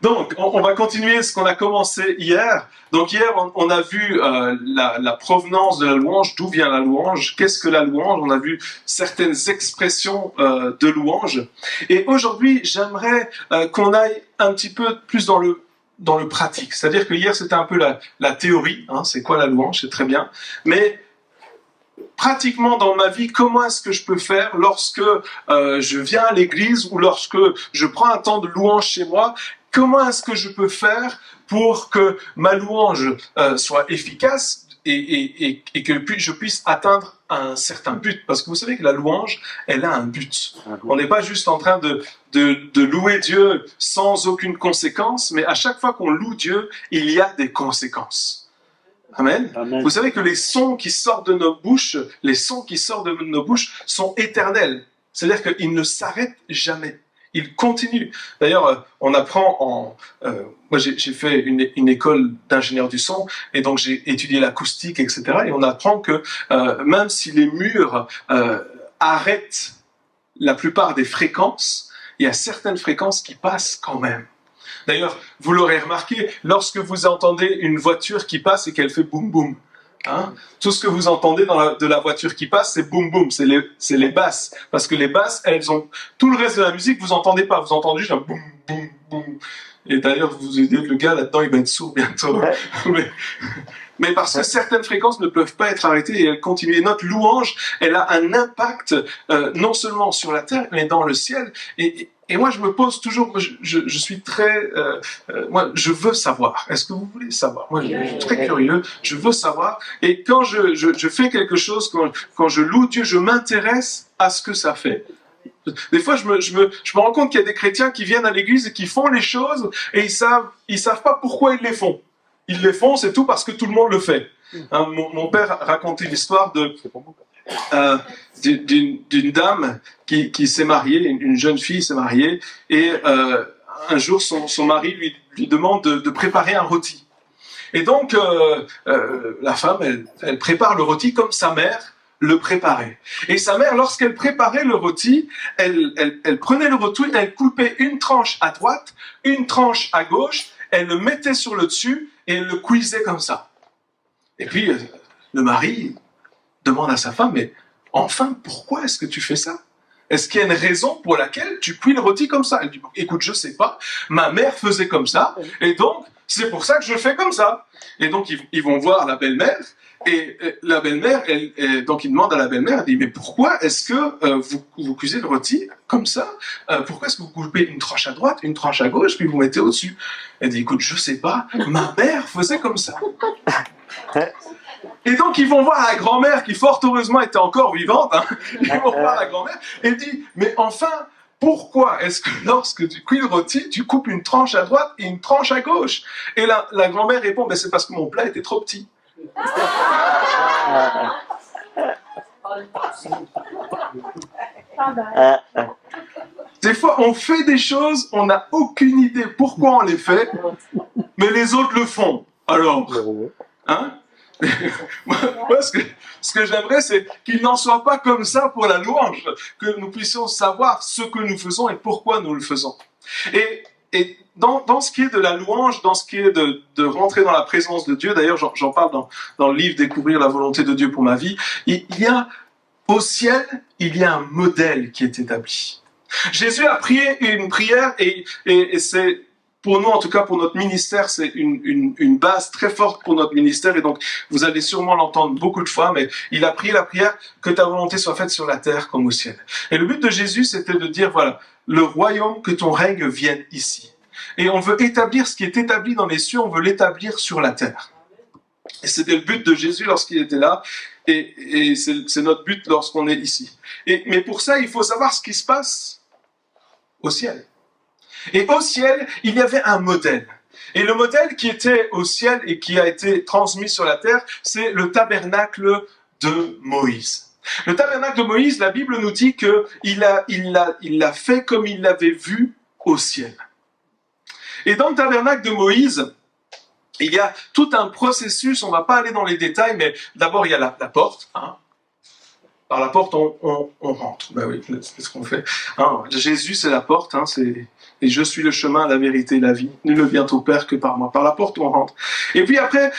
Donc, on va continuer ce qu'on a commencé hier. Donc hier, on a vu la provenance de la louange, d'où vient la louange, qu'est-ce que la louange, on a vu certaines expressions de louange. Et aujourd'hui, j'aimerais qu'on aille un petit peu plus dans le pratique. C'est-à-dire que hier, c'était un peu la théorie, hein, c'est quoi la louange, c'est très bien. Mais pratiquement dans ma vie, comment est-ce que je peux faire lorsque je viens à l'église ou lorsque je prends un temps de louange chez moi? Comment est-ce que je peux faire pour que ma louange soit efficace et que je puisse atteindre un certain but? Parce que vous savez que la louange, elle a un but. On n'est pas juste en train de louer Dieu sans aucune conséquence, mais à chaque fois qu'on loue Dieu, il y a des conséquences. Amen. Amen. Vous savez que les sons qui sortent de nos bouches, sont éternels. C'est-à-dire qu'ils ne s'arrêtent jamais. Ils continuent. D'ailleurs, on apprend moi, j'ai fait une école d'ingénieur du son, et donc j'ai étudié l'acoustique, etc. Et on apprend que même si les murs arrêtent la plupart des fréquences, il y a certaines fréquences qui passent quand même. D'ailleurs, vous l'aurez remarqué, lorsque vous entendez une voiture qui passe et qu'elle fait boum boum, hein, tout ce que vous entendez de la voiture qui passe, c'est boum boum, c'est les basses. Parce que les basses, elles ont tout le reste de la musique, vous entendez pas, vous entendez juste un boum boum boum. Et d'ailleurs, vous vous dites que le gars là-dedans, il va être sourd bientôt. Mais parce que certaines fréquences ne peuvent pas être arrêtées et elles continuent. Et notre louange, elle a un impact non seulement sur la terre, mais dans le ciel. Et moi, je me pose toujours, je suis très... moi, je veux savoir. Est-ce que vous voulez savoir? Moi, je suis très curieux, je veux savoir. Et quand je fais quelque chose, quand je loue Dieu, je m'intéresse à ce que ça fait. Des fois, je me rends compte qu'il y a des chrétiens qui viennent à l'église et qui font les choses et ils savent pas pourquoi ils les font. Ils les font, c'est tout parce que tout le monde le fait. Hein, mon père racontait l'histoire d'une dame qui s'est mariée, une jeune fille s'est mariée, et un jour son mari lui demande de préparer un rôti. Et donc la femme, elle prépare le rôti comme sa mère le préparait. Et sa mère, lorsqu'elle préparait le rôti, elle prenait le rôti, elle coupait une tranche à droite, une tranche à gauche, elle le mettait sur le dessus et elle le cuisait comme ça. Et puis le mari demande à sa femme, mais enfin, pourquoi est-ce que tu fais ça? Est-ce qu'il y a une raison pour laquelle tu cuis le rôti comme ça? Elle dit, écoute, je sais pas, ma mère faisait comme ça, et donc c'est pour ça que je fais comme ça. Et donc ils vont voir la belle-mère, et la belle-mère, donc il demande à la belle-mère, elle dit, mais pourquoi est-ce que vous cuisez le rôti comme ça? Pourquoi est-ce que vous coupez une tranche à droite, une tranche à gauche, puis vous mettez au-dessus? Elle dit, écoute, je sais pas, ma mère faisait comme ça. Et donc ils vont voir la grand-mère qui fort heureusement était encore vivante, hein. Ils vont voir la grand-mère et dit, mais enfin, pourquoi est-ce que lorsque tu cuis le rôti, tu coupes une tranche à droite et une tranche à gauche? Et la grand-mère répond, ben c'est parce que mon plat était trop petit. Des fois, on fait des choses, on n'a aucune idée pourquoi on les fait, mais les autres le font. Alors, hein? Moi, ce que j'aimerais, c'est qu'il n'en soit pas comme ça pour la louange, que nous puissions savoir ce que nous faisons et pourquoi nous le faisons. Et dans ce qui est de la louange, dans ce qui est de rentrer dans la présence de Dieu, d'ailleurs j'en parle dans le livre Découvrir la volonté de Dieu pour ma vie, il y a au ciel, il y a un modèle qui est établi. Jésus a prié une prière et c'est... Pour nous, en tout cas pour notre ministère, c'est une base très forte pour notre ministère. Et donc, vous allez sûrement l'entendre beaucoup de fois, mais il a prié la prière que ta volonté soit faite sur la terre comme au ciel. Et le but de Jésus, c'était de dire, voilà, le royaume, que ton règne vienne ici. Et on veut établir ce qui est établi dans les cieux, on veut l'établir sur la terre. Et c'était le but de Jésus lorsqu'il était là. Et c'est notre but lorsqu'on est ici. Mais pour ça, il faut savoir ce qui se passe au ciel. Et au ciel, il y avait un modèle. Et le modèle qui était au ciel et qui a été transmis sur la terre, c'est le tabernacle de Moïse. Le tabernacle de Moïse, la Bible nous dit qu'il l'a fait comme il l'avait vu au ciel. Et dans le tabernacle de Moïse, il y a tout un processus, on ne va pas aller dans les détails, mais d'abord il y a la porte, hein. Par la porte, on rentre. Ben oui, c'est ce qu'on fait. Hein, Jésus, c'est la porte. Hein, et je suis le chemin, la vérité et la vie. Nul ne vient au Père que par moi. Par la porte, on rentre. Et puis après,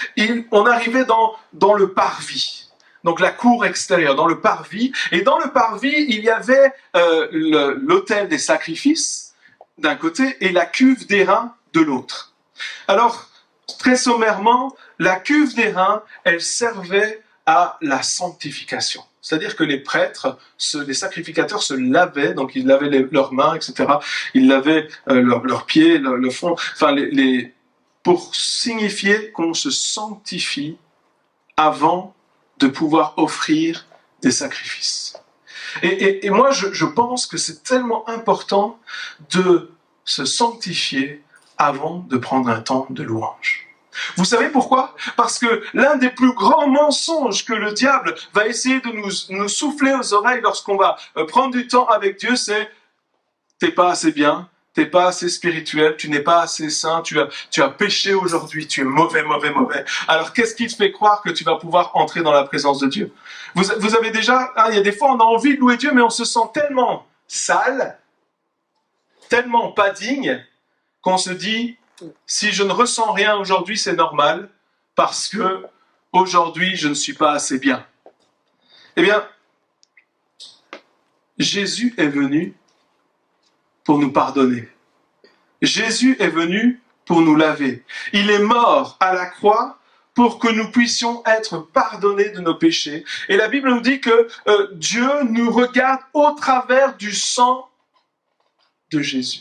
on arrivait dans le parvis. Donc la cour extérieure, dans le parvis. Et dans le parvis, il y avait l'autel des sacrifices d'un côté et la cuve d'airain de l'autre. Alors, très sommairement, la cuve d'airain, elle servait à la sanctification. C'est-à-dire que les prêtres, les sacrificateurs se lavaient, donc ils lavaient leurs mains, etc. Ils lavaient leurs pieds, le front, enfin pour signifier qu'on se sanctifie avant de pouvoir offrir des sacrifices. Et moi, je pense que c'est tellement important de se sanctifier avant de prendre un temps de louange. Vous savez pourquoi? Parce que l'un des plus grands mensonges que le diable va essayer de nous souffler aux oreilles lorsqu'on va prendre du temps avec Dieu, c'est « t'es pas assez bien, t'es pas assez spirituel, tu n'es pas assez saint, tu as péché aujourd'hui, tu es mauvais, mauvais, mauvais. » Alors qu'est-ce qui te fait croire que tu vas pouvoir entrer dans la présence de Dieu? Vous avez déjà, il y a des fois on a envie de louer Dieu, mais on se sent tellement sale, tellement pas digne, qu'on se dit, si je ne ressens rien aujourd'hui, c'est normal, parce que aujourd'hui, je ne suis pas assez bien. Eh bien, Jésus est venu pour nous pardonner. Jésus est venu pour nous laver. Il est mort à la croix pour que nous puissions être pardonnés de nos péchés. Et la Bible nous dit que Dieu nous regarde au travers du sang de Jésus.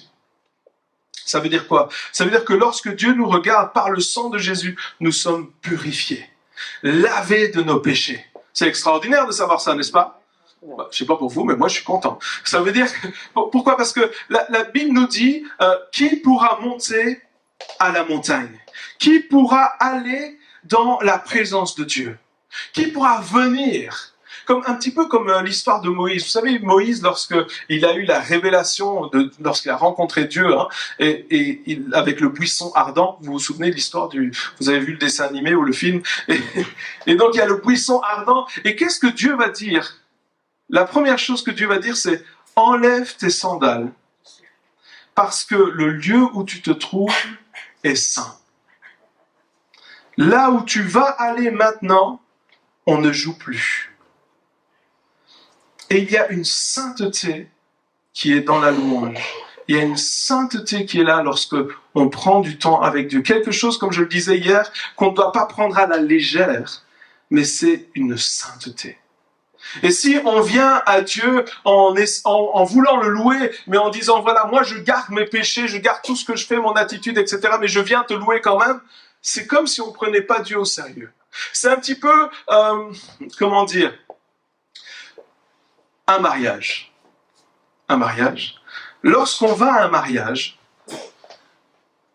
Ça veut dire quoi? Ça veut dire que lorsque Dieu nous regarde par le sang de Jésus, nous sommes purifiés, lavés de nos péchés. C'est extraordinaire de savoir ça, n'est-ce pas? Je ne sais pas pour vous, mais moi je suis content. Ça veut dire, pourquoi? Parce que la Bible nous dit, qui pourra monter à la montagne? Qui pourra aller dans la présence de Dieu? Qui pourra venir? Un petit peu comme l'histoire de Moïse. Vous savez, Moïse, lorsqu'il a eu la révélation, lorsqu'il a rencontré Dieu, hein, avec le buisson ardent, vous vous souvenez de l'histoire vous avez vu le dessin animé ou le film, et donc il y a le buisson ardent, et qu'est-ce que Dieu va dire? La première chose que Dieu va dire, c'est « Enlève tes sandales, parce que le lieu où tu te trouves est saint. Là où tu vas aller maintenant, on ne joue plus. » Et il y a une sainteté qui est dans la louange. Il y a une sainteté qui est là lorsque on prend du temps avec Dieu. Quelque chose, comme je le disais hier, qu'on ne doit pas prendre à la légère, mais c'est une sainteté. Et si on vient à Dieu en voulant le louer, mais en disant, voilà, moi je garde mes péchés, je garde tout ce que je fais, mon attitude, etc., mais je viens te louer quand même, c'est comme si on ne prenait pas Dieu au sérieux. C'est un petit peu, comment dire, un mariage. Un mariage. Lorsqu'on va à un mariage,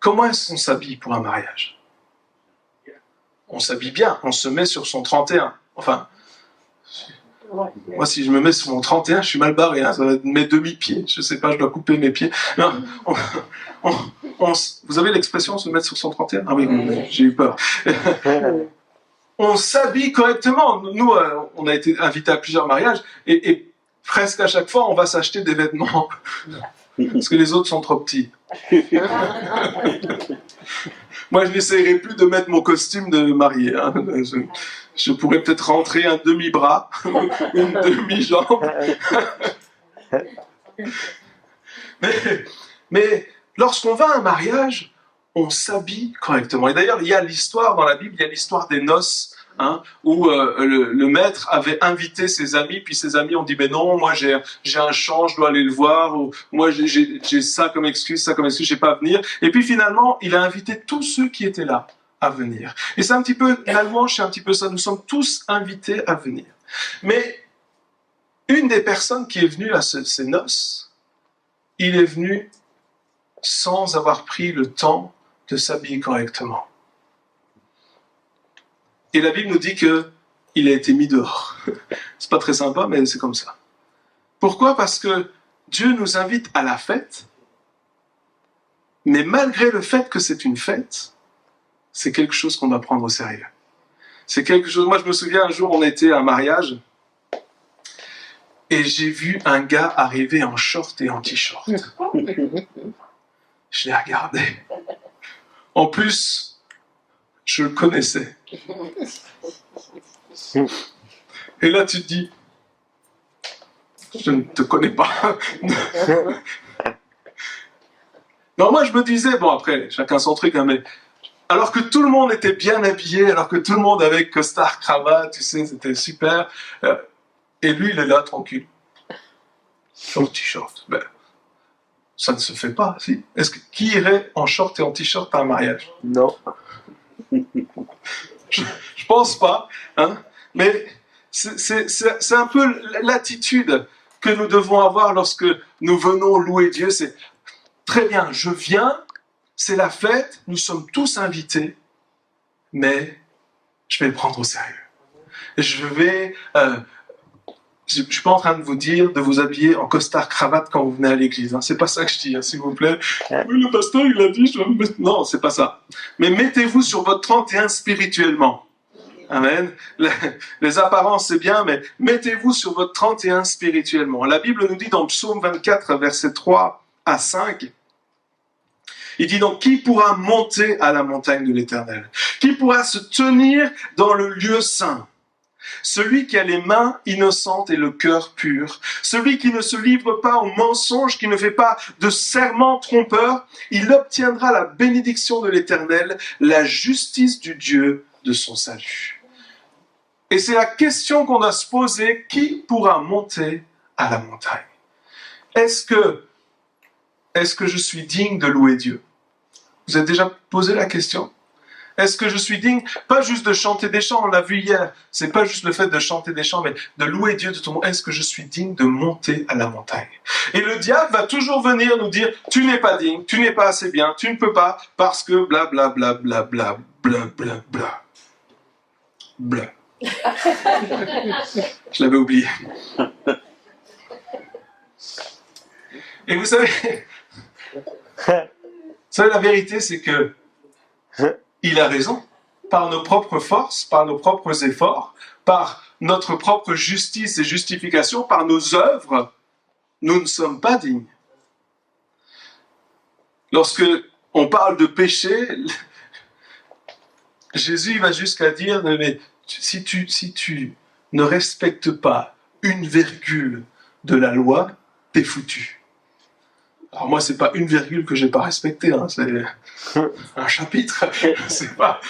comment est-ce qu'on s'habille pour un mariage? On s'habille bien, on se met sur son 31. Enfin, moi si je me mets sur mon 31, je suis mal barré, hein, ça va être mes demi-pieds. Je sais pas, je dois couper mes pieds. Non, vous avez l'expression se mettre sur son 31? Ah oui, j'ai eu peur. On s'habille correctement. Nous, on a été invités à plusieurs mariages et presque à chaque fois, on va s'acheter des vêtements parce que les autres sont trop petits. Moi, je n'essayerai plus de mettre mon costume de mariée. Hein. Je pourrais peut-être rentrer un demi-bras, une demi-jambe. mais lorsqu'on va à un mariage, on s'habille correctement. Et d'ailleurs, il y a l'histoire dans la Bible, il y a l'histoire des noces. Hein, où le maître avait invité ses amis, puis ses amis ont dit mais non, moi j'ai un chant, je dois aller le voir, ou moi j'ai ça comme excuse, je sais pas à venir. Et puis finalement, il a invité tous ceux qui étaient là à venir. Et c'est un petit peu, la louange, c'est un petit peu ça, nous sommes tous invités à venir. Mais une des personnes qui est venue à ces noces, il est venu sans avoir pris le temps de s'habiller correctement. Et la Bible nous dit qu'il a été mis dehors. C'est pas très sympa, mais c'est comme ça. Pourquoi? Parce que Dieu nous invite à la fête, mais malgré le fait que c'est une fête, c'est quelque chose qu'on doit prendre au sérieux. C'est quelque chose. Moi, je me souviens un jour, on était à un mariage, et j'ai vu un gars arriver en short et en t-shirt. Je l'ai regardé. En plus, je le connaissais. Et là, tu te dis, je ne te connais pas. Non, moi, je me disais, bon, après, chacun son truc, hein, mais alors que tout le monde était bien habillé, alors que tout le monde avait costard, cravate, tu sais, c'était super. Et lui, il est là, tranquille. Short, t-shirt. Ben, ça ne se fait pas, si. Qui irait en short et en t-shirt à un mariage? Non. Je pense pas, hein. Mais c'est un peu l'attitude que nous devons avoir lorsque nous venons louer Dieu. C'est très bien, je viens, c'est la fête, nous sommes tous invités, mais je vais le prendre au sérieux. Je vais... je ne suis pas en train de vous dire de vous habiller en costard cravate quand vous venez à l'église. Hein. C'est pas ça que je dis, hein, s'il vous plaît. Oui, le pasteur, il a dit, je dois me mettre... Non, c'est pas ça. Mais mettez-vous sur votre 31 spirituellement. Amen. Les apparences, c'est bien, mais mettez-vous sur votre 31 spirituellement. La Bible nous dit dans Psaume 24, versets 3 à 5, il dit donc, qui pourra monter à la montagne de l'Éternel? Qui pourra se tenir dans le lieu saint? Celui qui a les mains innocentes et le cœur pur, celui qui ne se livre pas au mensonge, qui ne fait pas de serment trompeur, il obtiendra la bénédiction de l'Éternel, la justice du Dieu de son salut. Et c'est la question qu'on doit se poser, qui pourra monter à la montagne? Est-ce que je suis digne de louer Dieu? Vous avez déjà posé la question? Est-ce que je suis digne, pas juste de chanter des chants, on l'a vu hier, c'est pas juste le fait de chanter des chants, mais de louer Dieu de tout le monde. Est-ce que je suis digne de monter à la montagne? Et le diable va toujours venir nous dire, tu n'es pas digne, tu n'es pas assez bien, tu ne peux pas, parce que bla bla bla bla bla bla bla bla bla. Je l'avais oublié. Et vous savez, la vérité, c'est que il a raison. Par nos propres forces, par nos propres efforts, par notre propre justice et justification, par nos œuvres, nous ne sommes pas dignes. Lorsque on parle de péché, Jésus va jusqu'à dire, mais si tu ne respectes pas une virgule de la loi, t'es foutu. Alors moi, c'est pas une virgule que j'ai pas respectée, hein, c'est un chapitre, c'est pas...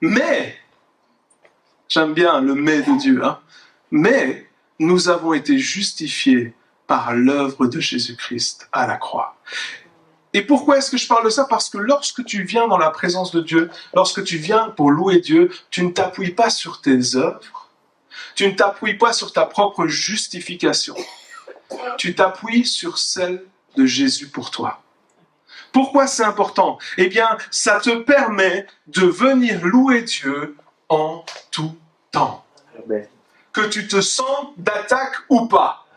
Mais, j'aime bien le mais de Dieu, hein, mais nous avons été justifiés par l'œuvre de Jésus-Christ à la croix. Et pourquoi est-ce que je parle de ça? Parce que lorsque tu viens dans la présence de Dieu, lorsque tu viens pour louer Dieu, tu ne t'appuies pas sur tes œuvres, tu ne t'appuies pas sur ta propre justification, tu t'appuies sur celle de Jésus pour toi. Pourquoi c'est important? Eh bien, ça te permet de venir louer Dieu en tout temps. Amen. Que tu te sentes d'attaque ou pas.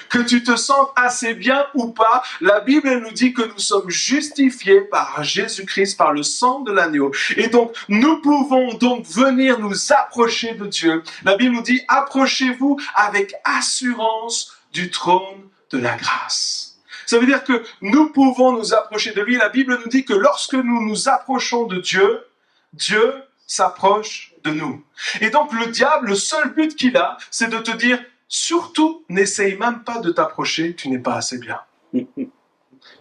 Que tu te sentes assez bien ou pas, la Bible nous dit que nous sommes justifiés par Jésus-Christ, par le sang de l'agneau. Et donc, nous pouvons donc venir nous approcher de Dieu. La Bible nous dit, approchez-vous avec assurance du trône de la grâce. Ça veut dire que nous pouvons nous approcher de lui. La Bible nous dit que lorsque nous nous approchons de Dieu, Dieu s'approche de nous. Et donc le diable, le seul but qu'il a, c'est de te dire, surtout, n'essaye même pas de t'approcher, tu n'es pas assez bien.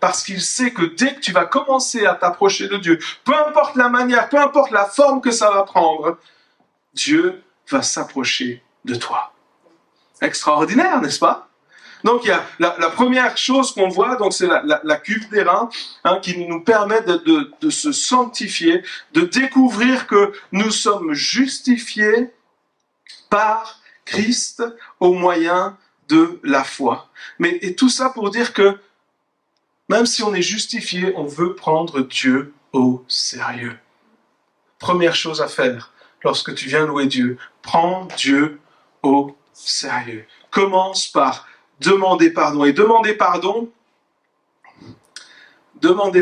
Parce qu'il sait que dès que tu vas commencer à t'approcher de Dieu, peu importe la manière, peu importe la forme que ça va prendre, Dieu va s'approcher de toi. Extraordinaire, n'est-ce pas? Donc il y a la première chose qu'on voit, donc c'est la cuve des reins, hein, qui nous permet de se sanctifier, de découvrir que nous sommes justifiés par Christ au moyen de la foi. Et tout ça pour dire que même si on est justifié, on veut prendre Dieu au sérieux. Première chose à faire lorsque tu viens louer Dieu, prends Dieu au sérieux. Commence par demander pardon. Et demander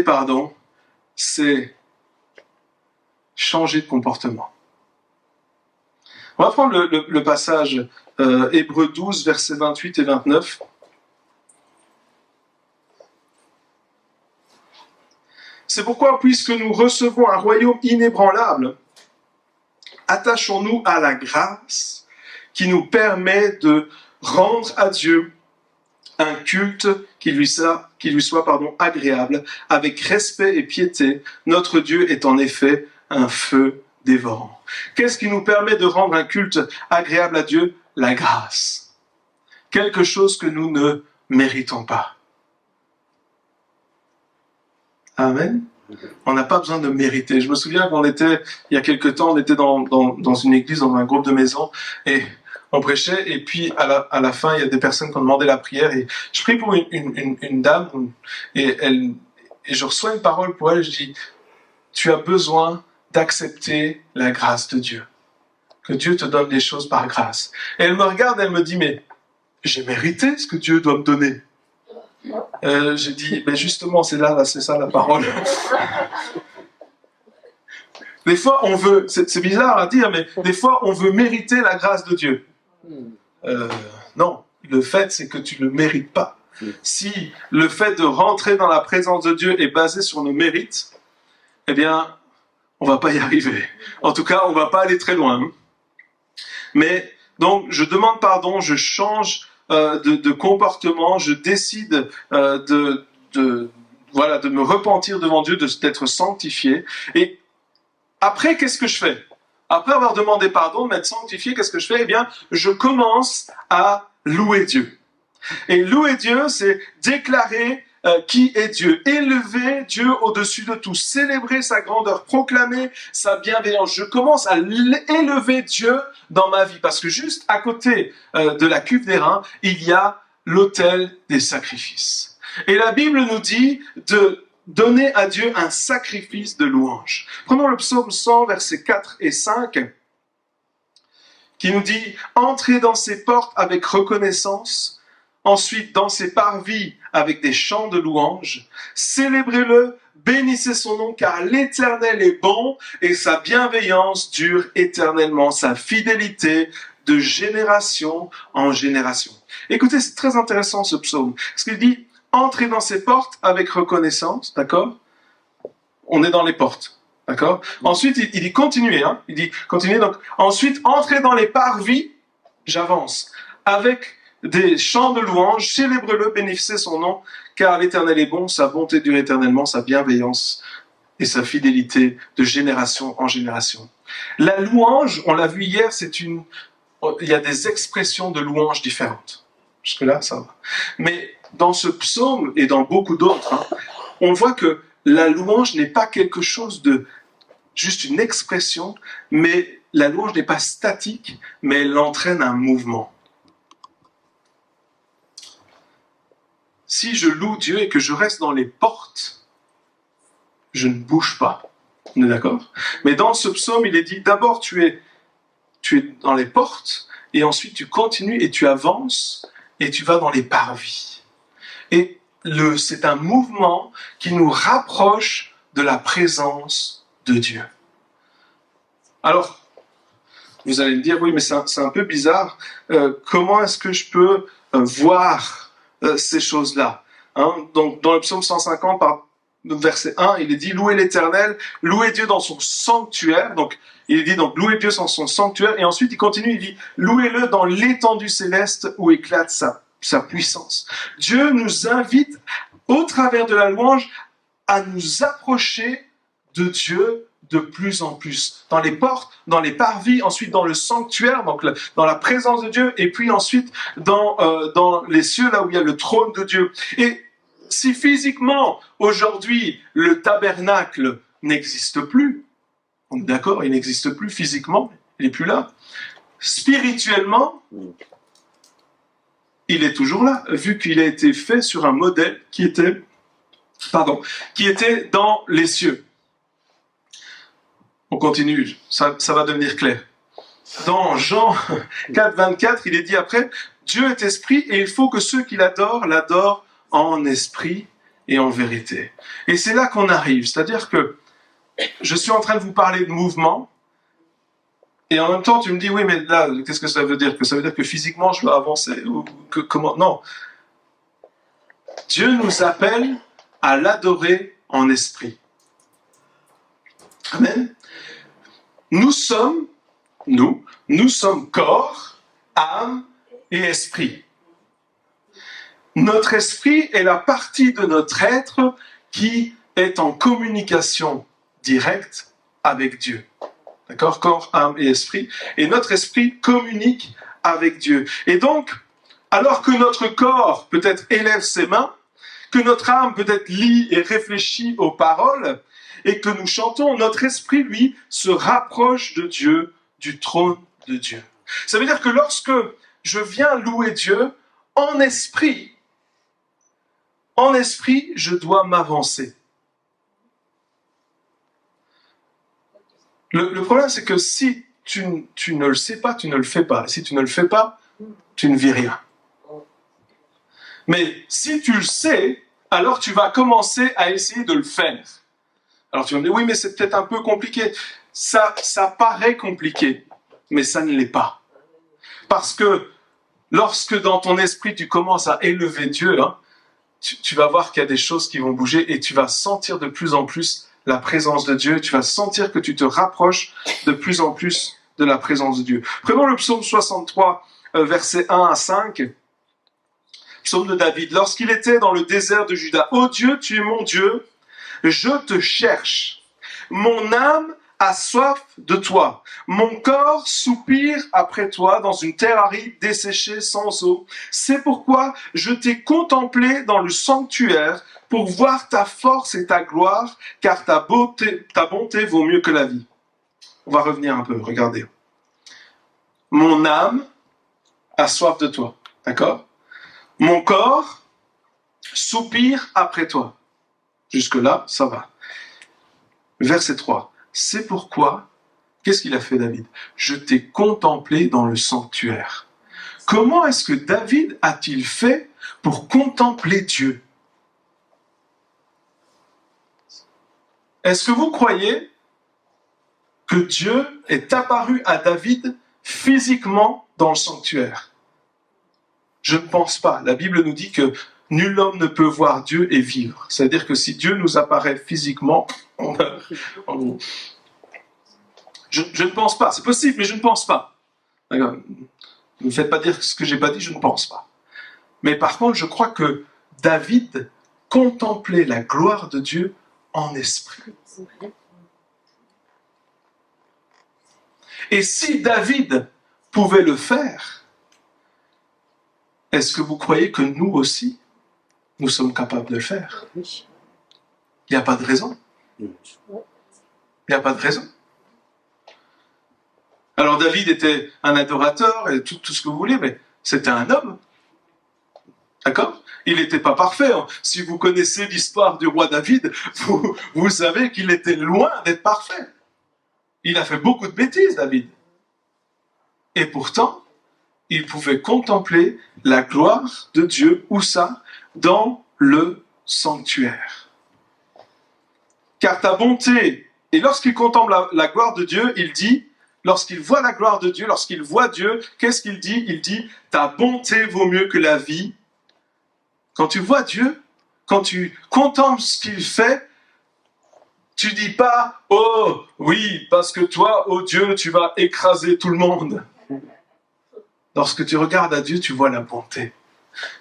pardon, c'est changer de comportement. On va prendre le passage Hébreux 12, versets 28 et 29. C'est pourquoi, puisque nous recevons un royaume inébranlable, attachons-nous à la grâce qui nous permet de rendre à Dieu un culte qui lui soit agréable, avec respect et piété. Notre Dieu est en effet un feu dévorant. Qu'est-ce qui nous permet de rendre un culte agréable à Dieu? La grâce. Quelque chose que nous ne méritons pas. Amen. On n'a pas besoin de mériter. Je me souviens il y a quelque temps, on était dans une église, dans un groupe de maison, et on prêchait, et puis à la fin, il y a des personnes qui ont demandé la prière, et je prie pour une dame, et je reçois une parole pour elle, je dis, tu as besoin d'accepter la grâce de Dieu. Que Dieu te donne les choses par grâce. Et elle me regarde, elle me dit, mais j'ai mérité ce que Dieu doit me donner. J'ai dit, mais justement, c'est ça la parole. Des fois, on veut, c'est bizarre à dire, mais des fois, on veut mériter la grâce de Dieu. Non, le fait, c'est que tu ne le mérites pas. Si le fait de rentrer dans la présence de Dieu est basé sur nos mérites, eh bien, on va pas y arriver. En tout cas, on va pas aller très loin. Mais, donc, je demande pardon, je change de comportement, je décide de me repentir devant Dieu, d'être sanctifié. Et après, qu'est-ce que je fais? Après avoir demandé pardon, de m'être sanctifié, qu'est-ce que je fais? Eh bien, je commence à louer Dieu. Et louer Dieu, c'est déclarer qui est Dieu, élever Dieu au-dessus de tout, célébrer sa grandeur, proclamer sa bienveillance. Je commence à élever Dieu dans ma vie, parce que juste à côté de la cuve des reins, il y a l'autel des sacrifices. Et la Bible nous dit de donner à Dieu un sacrifice de louange. Prenons le psaume 100, versets 4 et 5, qui nous dit « Entrez dans ses portes avec reconnaissance, ensuite dans ses parvis avec des chants de louange, célébrez-le, bénissez son nom, car l'Éternel est bon et sa bienveillance dure éternellement, sa fidélité de génération en génération. » Écoutez, c'est très intéressant ce psaume, parce qu'il dit « Entrez dans ses portes avec reconnaissance », d'accord? On est dans les portes, d'accord? Ensuite, il dit « Continuez », hein? Il dit « Continuez », donc ensuite, « Entrez dans les parvis », j'avance, avec des chants de louange, célèbre-le, bénissez son nom, car l'Éternel est bon, sa bonté dure éternellement, sa bienveillance et sa fidélité de génération en génération. La louange, on l'a vu hier, il y a des expressions de louange différentes. Jusque-là, ça va. Mais dans ce psaume et dans beaucoup d'autres, on voit que la louange n'est pas quelque chose de juste une expression, mais la louange n'est pas statique, mais elle entraîne un mouvement. Si je loue Dieu et que je reste dans les portes, je ne bouge pas. On est d'accord? Mais dans ce psaume, il est dit, d'abord tu es dans les portes, et ensuite tu continues et tu avances, et tu vas dans les parvis. Et c'est un mouvement qui nous rapproche de la présence de Dieu. Alors, vous allez me dire, oui, mais c'est un peu bizarre. Comment est-ce que je peux voir ces choses-là, hein? Donc, dans le psaume 150, verset 1, il est dit « Louez l'Éternel, louez Dieu dans son sanctuaire ». Donc, il est dit donc « Louez Dieu dans son sanctuaire ». Et ensuite, il continue, il dit « Louez-le dans l'étendue céleste où éclate sa puissance ». Dieu nous invite, au travers de la louange, à nous approcher de Dieu de plus en plus. Dans les portes, dans les parvis, ensuite dans le sanctuaire, donc dans la présence de Dieu, et puis ensuite dans les cieux, là où il y a le trône de Dieu. Et si physiquement, aujourd'hui, le tabernacle n'existe plus, on est d'accord, il n'existe plus physiquement, il n'est plus là. Spirituellement, il est toujours là, vu qu'il a été fait sur un modèle qui était dans les cieux. On continue, ça va devenir clair. Dans Jean 4, 24, il est dit après, Dieu est esprit et il faut que ceux qui l'adorent en esprit et en vérité. Et c'est là qu'on arrive, c'est-à-dire que je suis en train de vous parler de mouvement, Et en même temps, tu me dis, oui, mais là, qu'est-ce que ça veut dire? Que ça veut dire que physiquement, je vais avancer? Ou que, comment? Non. Dieu nous appelle à l'adorer en esprit. Amen. Nous sommes corps, âme et esprit. Notre esprit est la partie de notre être qui est en communication directe avec Dieu. D'accord? Corps, âme et esprit. Et notre esprit communique avec Dieu. Et donc, alors que notre corps peut-être élève ses mains, que notre âme peut-être lit et réfléchit aux paroles, et que nous chantons, notre esprit, lui, se rapproche de Dieu, du trône de Dieu. Ça veut dire que lorsque je viens louer Dieu, en esprit, je dois m'avancer. Le problème, c'est que si tu ne le sais pas, tu ne le fais pas. Et si tu ne le fais pas, tu ne vis rien. Mais si tu le sais, alors tu vas commencer à essayer de le faire. Alors tu vas me dire, oui, mais c'est peut-être un peu compliqué. Ça paraît compliqué, mais ça ne l'est pas. Parce que lorsque dans ton esprit, tu commences à élever Dieu, hein, tu vas voir qu'il y a des choses qui vont bouger et tu vas sentir de plus en plus la présence de Dieu. Tu vas sentir que tu te rapproches de plus en plus de la présence de Dieu. Prenons le psaume 63, versets 1 à 5. Psaume de David. Lorsqu'il était dans le désert de Juda, « Ô Dieu, tu es mon Dieu, je te cherche. Mon âme a soif de toi. Mon corps soupire après toi dans une terre aride, desséchée, sans eau. C'est pourquoi je t'ai contemplé dans le sanctuaire pour voir ta force et ta gloire, car ta bonté vaut mieux que la vie. » On va revenir un peu, regardez. Mon âme a soif de toi, d'accord? Mon corps soupire après toi. Jusque-là, ça va. Verset 3. C'est pourquoi, qu'est-ce qu'il a fait David? Je t'ai contemplé dans le sanctuaire. Comment est-ce que David a-t-il fait pour contempler Dieu? Est-ce que vous croyez que Dieu est apparu à David physiquement dans le sanctuaire? Je ne pense pas. La Bible nous dit que nul homme ne peut voir Dieu et vivre. C'est-à-dire que si Dieu nous apparaît physiquement, on meurt. Je ne pense pas. C'est possible, mais je ne pense pas. D'accord. Ne me faites pas dire ce que j'ai pas dit, je ne pense pas. Mais par contre, je crois que David contemplait la gloire de Dieu en esprit. Et si David pouvait le faire, est-ce que vous croyez que nous aussi, nous sommes capables de le faire? Il n'y a pas de raison. Il n'y a pas de raison. Alors David était un adorateur et tout ce que vous voulez, mais c'était un homme. D'accord? Il n'était pas parfait. Si vous connaissez l'histoire du roi David, vous savez qu'il était loin d'être parfait. Il a fait beaucoup de bêtises, David. Et pourtant, il pouvait contempler la gloire de Dieu, où ça? Dans le sanctuaire. Car ta bonté, et lorsqu'il contemple la gloire de Dieu, il dit, lorsqu'il voit la gloire de Dieu, lorsqu'il voit Dieu, qu'est-ce qu'il dit? Il dit, ta bonté vaut mieux que la vie. Quand tu vois Dieu, quand tu contemples ce qu'il fait, tu dis pas, oh oui, parce que toi, oh Dieu, tu vas écraser tout le monde. Lorsque tu regardes à Dieu, tu vois la bonté.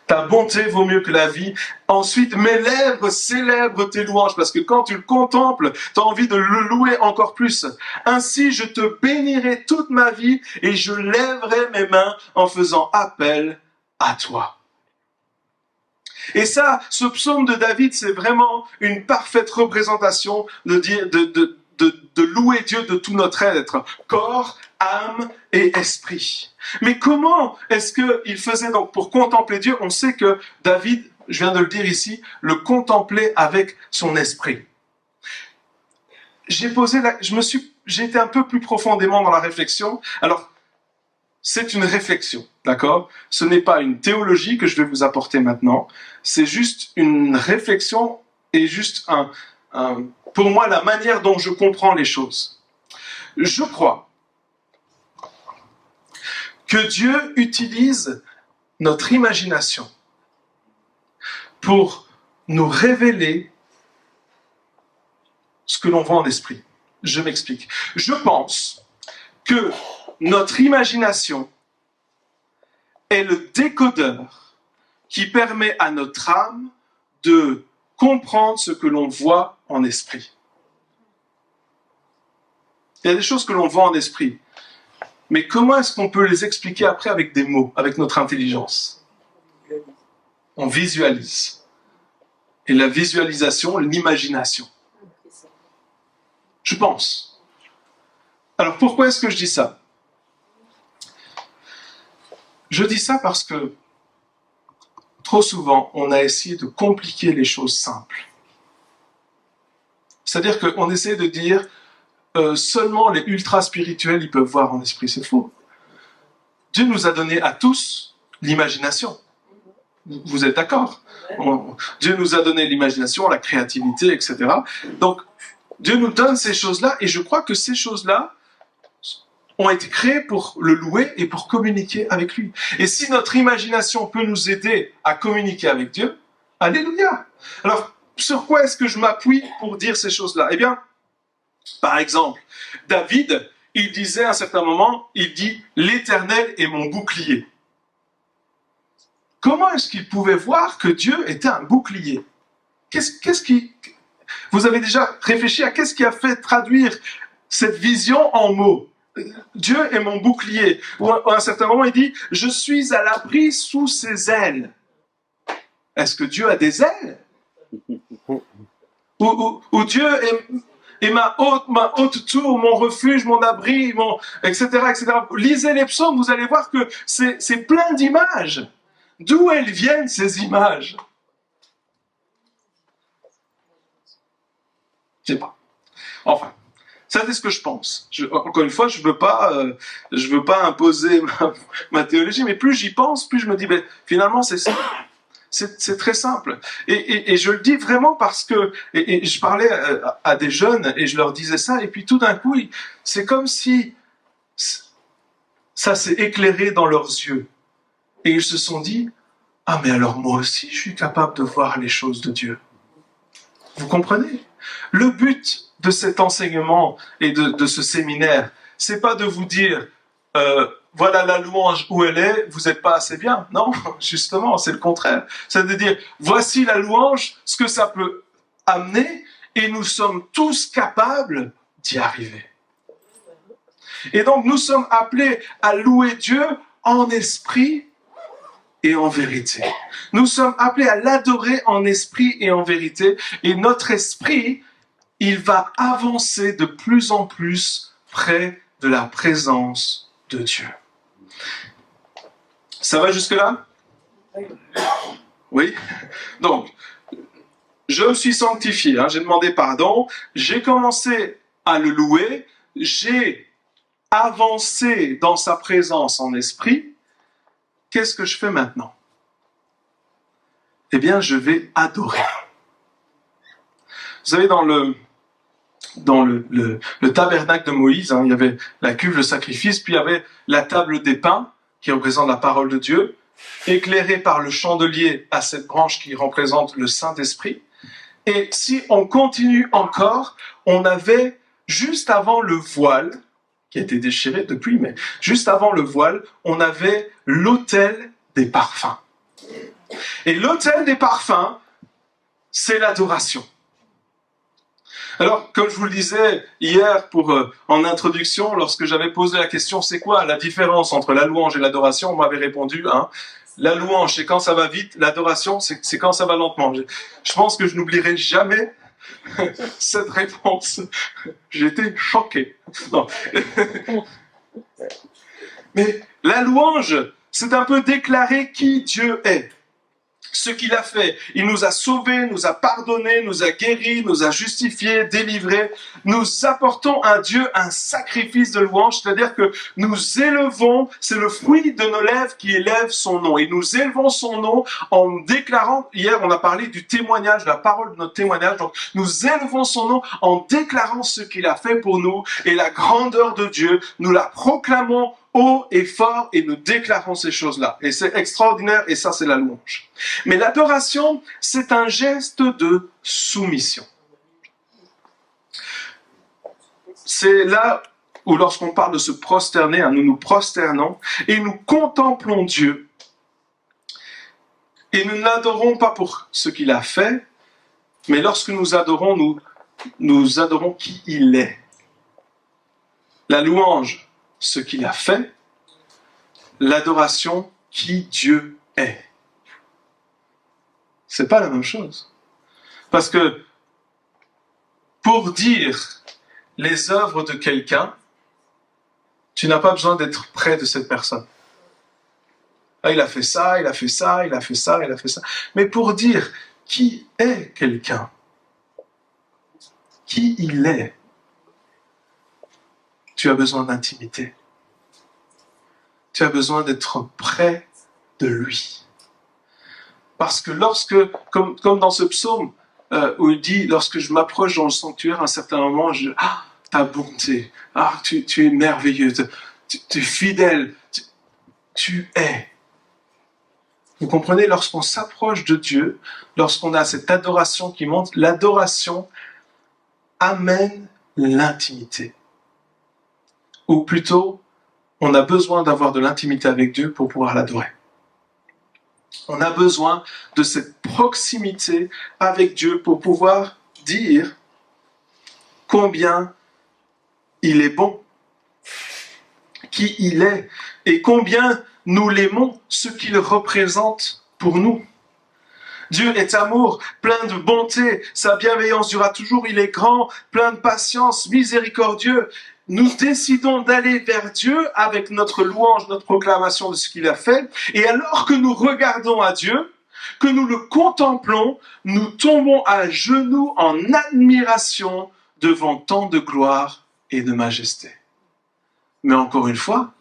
Ta bonté vaut mieux que la vie. Ensuite, mes lèvres célèbrent tes louanges, parce que quand tu le contemples, tu as envie de le louer encore plus. Ainsi, je te bénirai toute ma vie et je lèverai mes mains en faisant appel à toi. Et ça, ce psaume de David, c'est vraiment une parfaite représentation de louer Dieu de tout notre être, corps, âme et esprit. Mais comment est-ce qu'il faisait donc pour contempler Dieu? On sait que David, je viens de le dire ici, le contemplait avec son esprit. J'ai été un peu plus profondément dans la réflexion. Alors, c'est une réflexion, d'accord? Ce n'est pas une théologie que je vais vous apporter maintenant. C'est juste une réflexion et juste pour moi, la manière dont je comprends les choses. Je crois que Dieu utilise notre imagination pour nous révéler ce que l'on voit en esprit. Je m'explique. Je pense que notre imagination est le décodeur qui permet à notre âme de comprendre ce que l'on voit en esprit. Il y a des choses que l'on voit en esprit, mais comment est-ce qu'on peut les expliquer après avec des mots, avec notre intelligence? On visualise. Et la visualisation, l'imagination. Je pense. Alors pourquoi est-ce que je dis ça? Je dis ça parce que trop souvent, on a essayé de compliquer les choses simples. C'est-à-dire qu'on essaie de dire seulement les ultra-spirituels, ils peuvent voir en esprit. C'est faux. Dieu nous a donné à tous l'imagination. Vous êtes d'accord? Dieu nous a donné l'imagination, la créativité, etc. Donc, Dieu nous donne ces choses-là, et je crois que ces choses-là ont été créées pour le louer et pour communiquer avec lui. Et si notre imagination peut nous aider à communiquer avec Dieu, alléluia. Alors, sur quoi est-ce que je m'appuie pour dire ces choses-là? Eh bien, par exemple, David, il disait à un certain moment, il dit « L'Éternel est mon bouclier ». Comment est-ce qu'il pouvait voir que Dieu était un bouclier? Vous avez déjà réfléchi à qu'est-ce qui a fait traduire cette vision en mots? Dieu est mon bouclier. Ou à un certain moment, il dit « Je suis à l'abri sous ses ailes ». Est-ce que Dieu a des ailes? Ou Dieu est ma haute tour, mon refuge, mon abri, etc., etc. Lisez les psaumes, vous allez voir que c'est plein d'images. D'où elles viennent, ces images? Je sais pas. Enfin, ça c'est ce que je pense. Encore une fois, je veux pas imposer ma théologie, mais plus j'y pense, plus je me dis, ben, finalement c'est ça. C'est très simple. Et je le dis vraiment parce que et je parlais à des jeunes et je leur disais ça, et puis tout d'un coup, c'est comme si ça s'est éclairé dans leurs yeux. Et ils se sont dit, ah mais alors moi aussi je suis capable de voir les choses de Dieu. Vous comprenez? Le but de cet enseignement et de ce séminaire, c'est pas de vous dire, voilà la louange où elle est, vous n'êtes pas assez bien. Non, justement, c'est le contraire. C'est de dire, voici la louange, ce que ça peut amener, et nous sommes tous capables d'y arriver. Et donc nous sommes appelés à louer Dieu en esprit et en vérité. Nous sommes appelés à l'adorer en esprit et en vérité, et notre esprit, il va avancer de plus en plus près de la présence de Dieu. Ça va jusque-là? Oui? Donc, je me suis sanctifié, j'ai demandé pardon, j'ai commencé à le louer, j'ai avancé dans sa présence en esprit. Qu'est-ce que je fais maintenant? Eh bien, je vais adorer. Vous savez, dans le tabernacle de Moïse, il y avait la cuve, le sacrifice, puis il y avait la table des pains, qui représente la parole de Dieu, éclairée par le chandelier à cette branche qui représente le Saint-Esprit. Et si on continue encore, on avait, juste avant le voile, qui a été déchiré depuis, mais juste avant le voile, on avait l'autel des parfums. Et l'autel des parfums, c'est l'adoration. Alors, comme je vous le disais hier en introduction, lorsque j'avais posé la question, c'est quoi la différence entre la louange et l'adoration, on m'avait répondu, la louange, c'est quand ça va vite, l'adoration, c'est quand ça va lentement. Je pense que je n'oublierai jamais cette réponse. J'étais choqué. Non. Mais la louange, c'est un peu déclarer qui Dieu est. Ce qu'il a fait, il nous a sauvés, nous a pardonnés, nous a guéris, nous a justifiés, délivrés. Nous apportons à Dieu un sacrifice de louange, c'est-à-dire que nous élevons, c'est le fruit de nos lèvres qui élève son nom. Et nous élevons son nom en déclarant, hier on a parlé du témoignage, de la parole de notre témoignage, donc nous élevons son nom en déclarant ce qu'il a fait pour nous et la grandeur de Dieu, nous la proclamons haut et fort et nous déclarons ces choses-là. Et c'est extraordinaire et ça, c'est la louange. Mais l'adoration, c'est un geste de soumission. C'est là où lorsqu'on parle de se prosterner, nous nous prosternons et nous contemplons Dieu. Et nous ne l'adorons pas pour ce qu'il a fait, mais lorsque nous adorons, nous adorons qui il est. La louange, ce qu'il a fait. L'adoration, qui Dieu est. C'est pas la même chose. Parce que pour dire les œuvres de quelqu'un, tu n'as pas besoin d'être près de cette personne. Ah, il a fait ça, il a fait ça, il a fait ça, il a fait ça. Mais pour dire qui est quelqu'un, qui il est, tu as besoin d'intimité. Tu as besoin d'être près de lui. Parce que comme dans ce psaume où il dit, lorsque je m'approche dans le sanctuaire, à un certain moment, ta bonté, tu es merveilleux, tu es fidèle, tu es. Vous comprenez, lorsqu'on s'approche de Dieu, lorsqu'on a cette adoration qui monte, l'adoration amène l'intimité. Ou plutôt, on a besoin d'avoir de l'intimité avec Dieu pour pouvoir l'adorer. On a besoin de cette proximité avec Dieu pour pouvoir dire combien il est bon, qui il est, et combien nous l'aimons, ce qu'il représente pour nous. Dieu est amour, plein de bonté, sa bienveillance durera toujours, il est grand, plein de patience, miséricordieux. Nous décidons d'aller vers Dieu avec notre louange, notre proclamation de ce qu'il a fait. Et alors que nous regardons à Dieu, que nous le contemplons, nous tombons à genoux en admiration devant tant de gloire et de majesté. Mais encore une fois,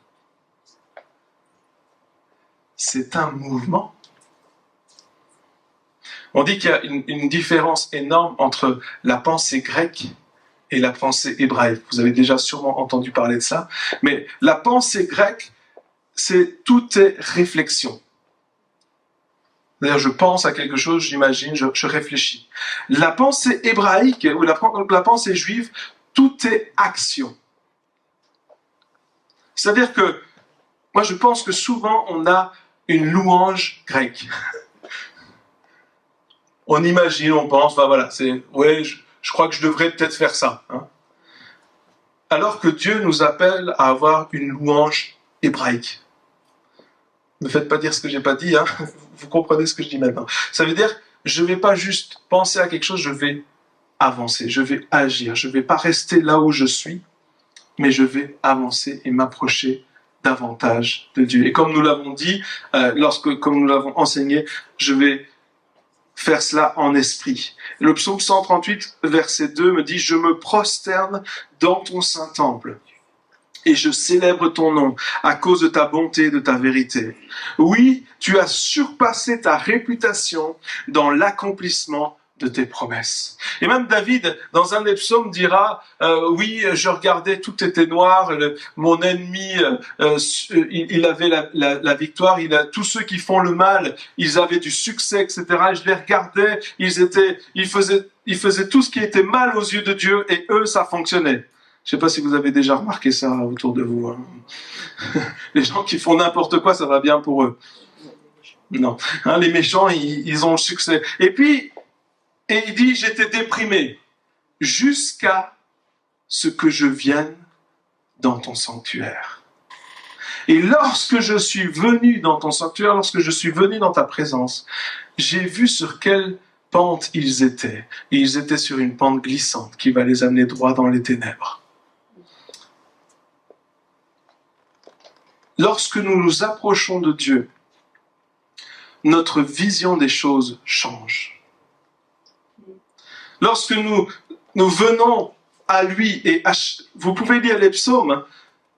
c'est un mouvement. On dit qu'il y a une différence énorme entre la pensée grecque et la pensée hébraïque. Vous avez déjà sûrement entendu parler de ça. Mais la pensée grecque, tout est réflexion. C'est-à-dire, je pense à quelque chose, j'imagine, je réfléchis. La pensée hébraïque, ou la pensée juive, tout est action. C'est-à-dire que, moi je pense que souvent on a une louange grecque. On imagine, on pense, voilà, je crois que je devrais peut-être faire ça. Hein. Alors que Dieu nous appelle à avoir une louange hébraïque. Ne faites pas dire ce que j'ai pas dit, hein. Vous comprenez ce que je dis maintenant. Ça veut dire, je ne vais pas juste penser à quelque chose, je vais avancer, je vais agir, je ne vais pas rester là où je suis, mais je vais avancer et m'approcher davantage de Dieu. Et comme nous l'avons dit, comme nous l'avons enseigné, je vais faire cela en esprit. Le psaume 138, verset 2 me dit « Je me prosterne dans ton saint temple et je célèbre ton nom à cause de ta bonté et de ta vérité. Oui, tu as surpassé ta réputation dans l'accomplissement de tes promesses. » Et même David, dans un des psaumes, dira oui, je regardais, tout était noir, mon ennemi, il avait la victoire, tous ceux qui font le mal, ils avaient du succès, etc. Et je les regardais, ils faisaient tout ce qui était mal aux yeux de Dieu, et eux, ça fonctionnait. Je ne sais pas si vous avez déjà remarqué ça autour de vous. Hein. Les gens qui font n'importe quoi, ça va bien pour eux. Non, hein, les méchants, ils ont le succès. Et il dit, j'étais déprimé jusqu'à ce que je vienne dans ton sanctuaire. Et lorsque je suis venu dans ton sanctuaire, lorsque je suis venu dans ta présence, j'ai vu sur quelle pente ils étaient. Et ils étaient sur une pente glissante qui va les amener droit dans les ténèbres. Lorsque nous nous approchons de Dieu, notre vision des choses change. Lorsque nous venons à lui, et vous pouvez lire les psaumes, hein,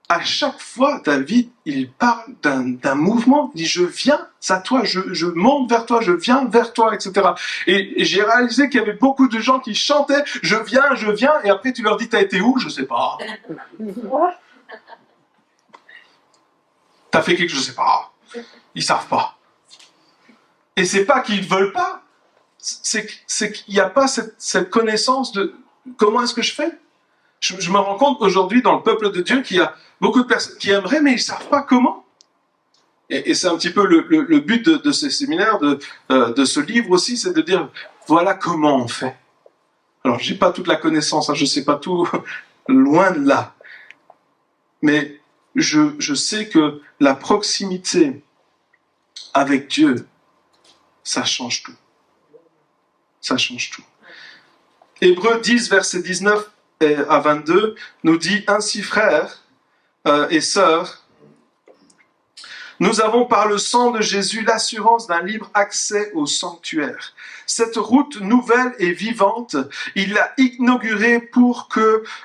à chaque fois, David, il parle d'un mouvement, il dit « je viens à toi, je monte vers toi, je viens vers toi, etc. » Et j'ai réalisé qu'il y avait beaucoup de gens qui chantaient « je viens », et après tu leur dis « t'as été où ?» Je sais pas. T'as fait quelque chose, je sais pas. Ils savent pas. Et c'est pas qu'ils veulent pas. C'est qu'il n'y a pas cette connaissance de comment est-ce que je fais. Je me rends compte aujourd'hui dans le peuple de Dieu qu'il y a beaucoup de personnes qui aimeraient, mais ils savent pas comment. Et c'est un petit peu le but de ces séminaires, de ce livre aussi, c'est de dire, voilà comment on fait. Alors, j'ai pas toute la connaissance, hein, je sais pas tout, loin de là. Mais je sais que la proximité avec Dieu, ça change tout. Ça change tout. Hébreux 10, verset 19 à 22, nous dit, ainsi frères et sœurs, nous avons par le sang de Jésus l'assurance d'un libre accès au sanctuaire. Cette route nouvelle et vivante, il l'a inaugurée pour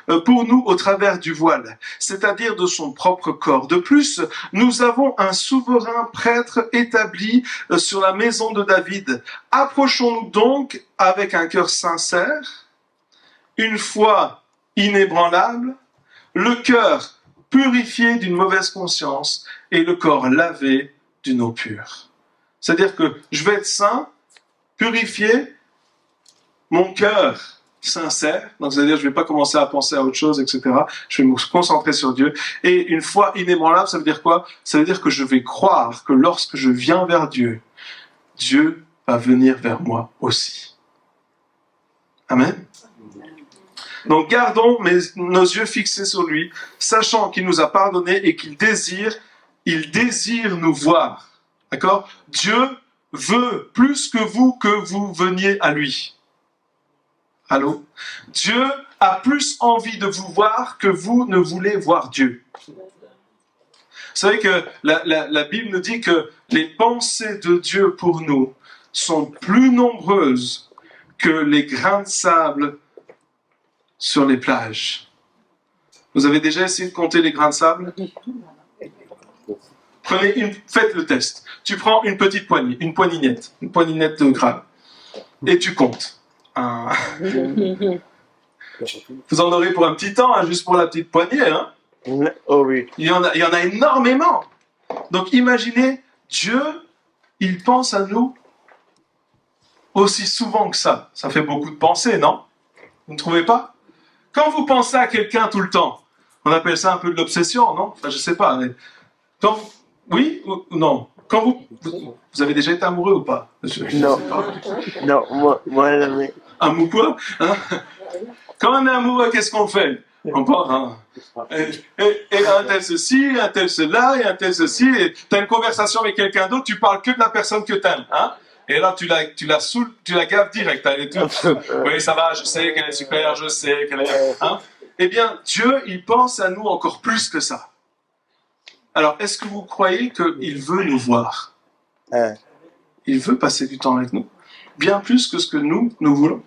nous au travers du voile, c'est-à-dire de son propre corps. De plus, nous avons un souverain prêtre établi sur la maison de David. Approchons-nous donc avec un cœur sincère, une foi inébranlable, le cœur purifié d'une mauvaise conscience et le corps lavé d'une eau pure. C'est-à-dire que je vais être saint, purifié, mon cœur sincère, donc c'est-à-dire je ne vais pas commencer à penser à autre chose, etc. Je vais me concentrer sur Dieu. Et une foi inébranlable, ça veut dire quoi? Ça veut dire que je vais croire que lorsque je viens vers Dieu, Dieu va venir vers moi aussi. Amen. Donc gardons nos yeux fixés sur lui, sachant qu'il nous a pardonné et qu'il désire nous voir. D'accord? Dieu veut plus que vous veniez à lui. Allô? Dieu a plus envie de vous voir que vous ne voulez voir Dieu. Vous savez que la Bible nous dit que les pensées de Dieu pour nous sont plus nombreuses que les grains de sable sur les plages. Vous avez déjà essayé de compter les grains de sable? Faites le test. Tu prends une petite poignée, une poignette de grains, et tu comptes. Vous en aurez pour un petit temps, hein, juste pour la petite poignée. Hein. Oh oui. Il y en a énormément. Donc imaginez, Dieu, il pense à nous aussi souvent que ça. Ça fait beaucoup de pensées, non? Vous ne trouvez pas? Quand vous pensez à quelqu'un tout le temps, on appelle ça un peu de l'obsession, non? Enfin, je sais pas. Mais oui ou non? Quand vous avez déjà été amoureux ou pas? Non. Non, moi jamais. Amoureux, hein? Quand on est amoureux, qu'est-ce qu'on fait? On part, hein? Et un tel ceci, un tel cela, et un tel ceci. Et tu as une conversation avec quelqu'un d'autre, tu parles que de la personne que tu aimes, hein? Et là, tu la gaves direct. Elle est toute, oui, ça va, je sais qu'elle est super, je sais qu'elle est... Hein? Eh bien, Dieu, il pense à nous encore plus que ça. Alors, est-ce que vous croyez qu'il veut nous voir? Il veut passer du temps avec nous, bien plus que ce que nous voulons.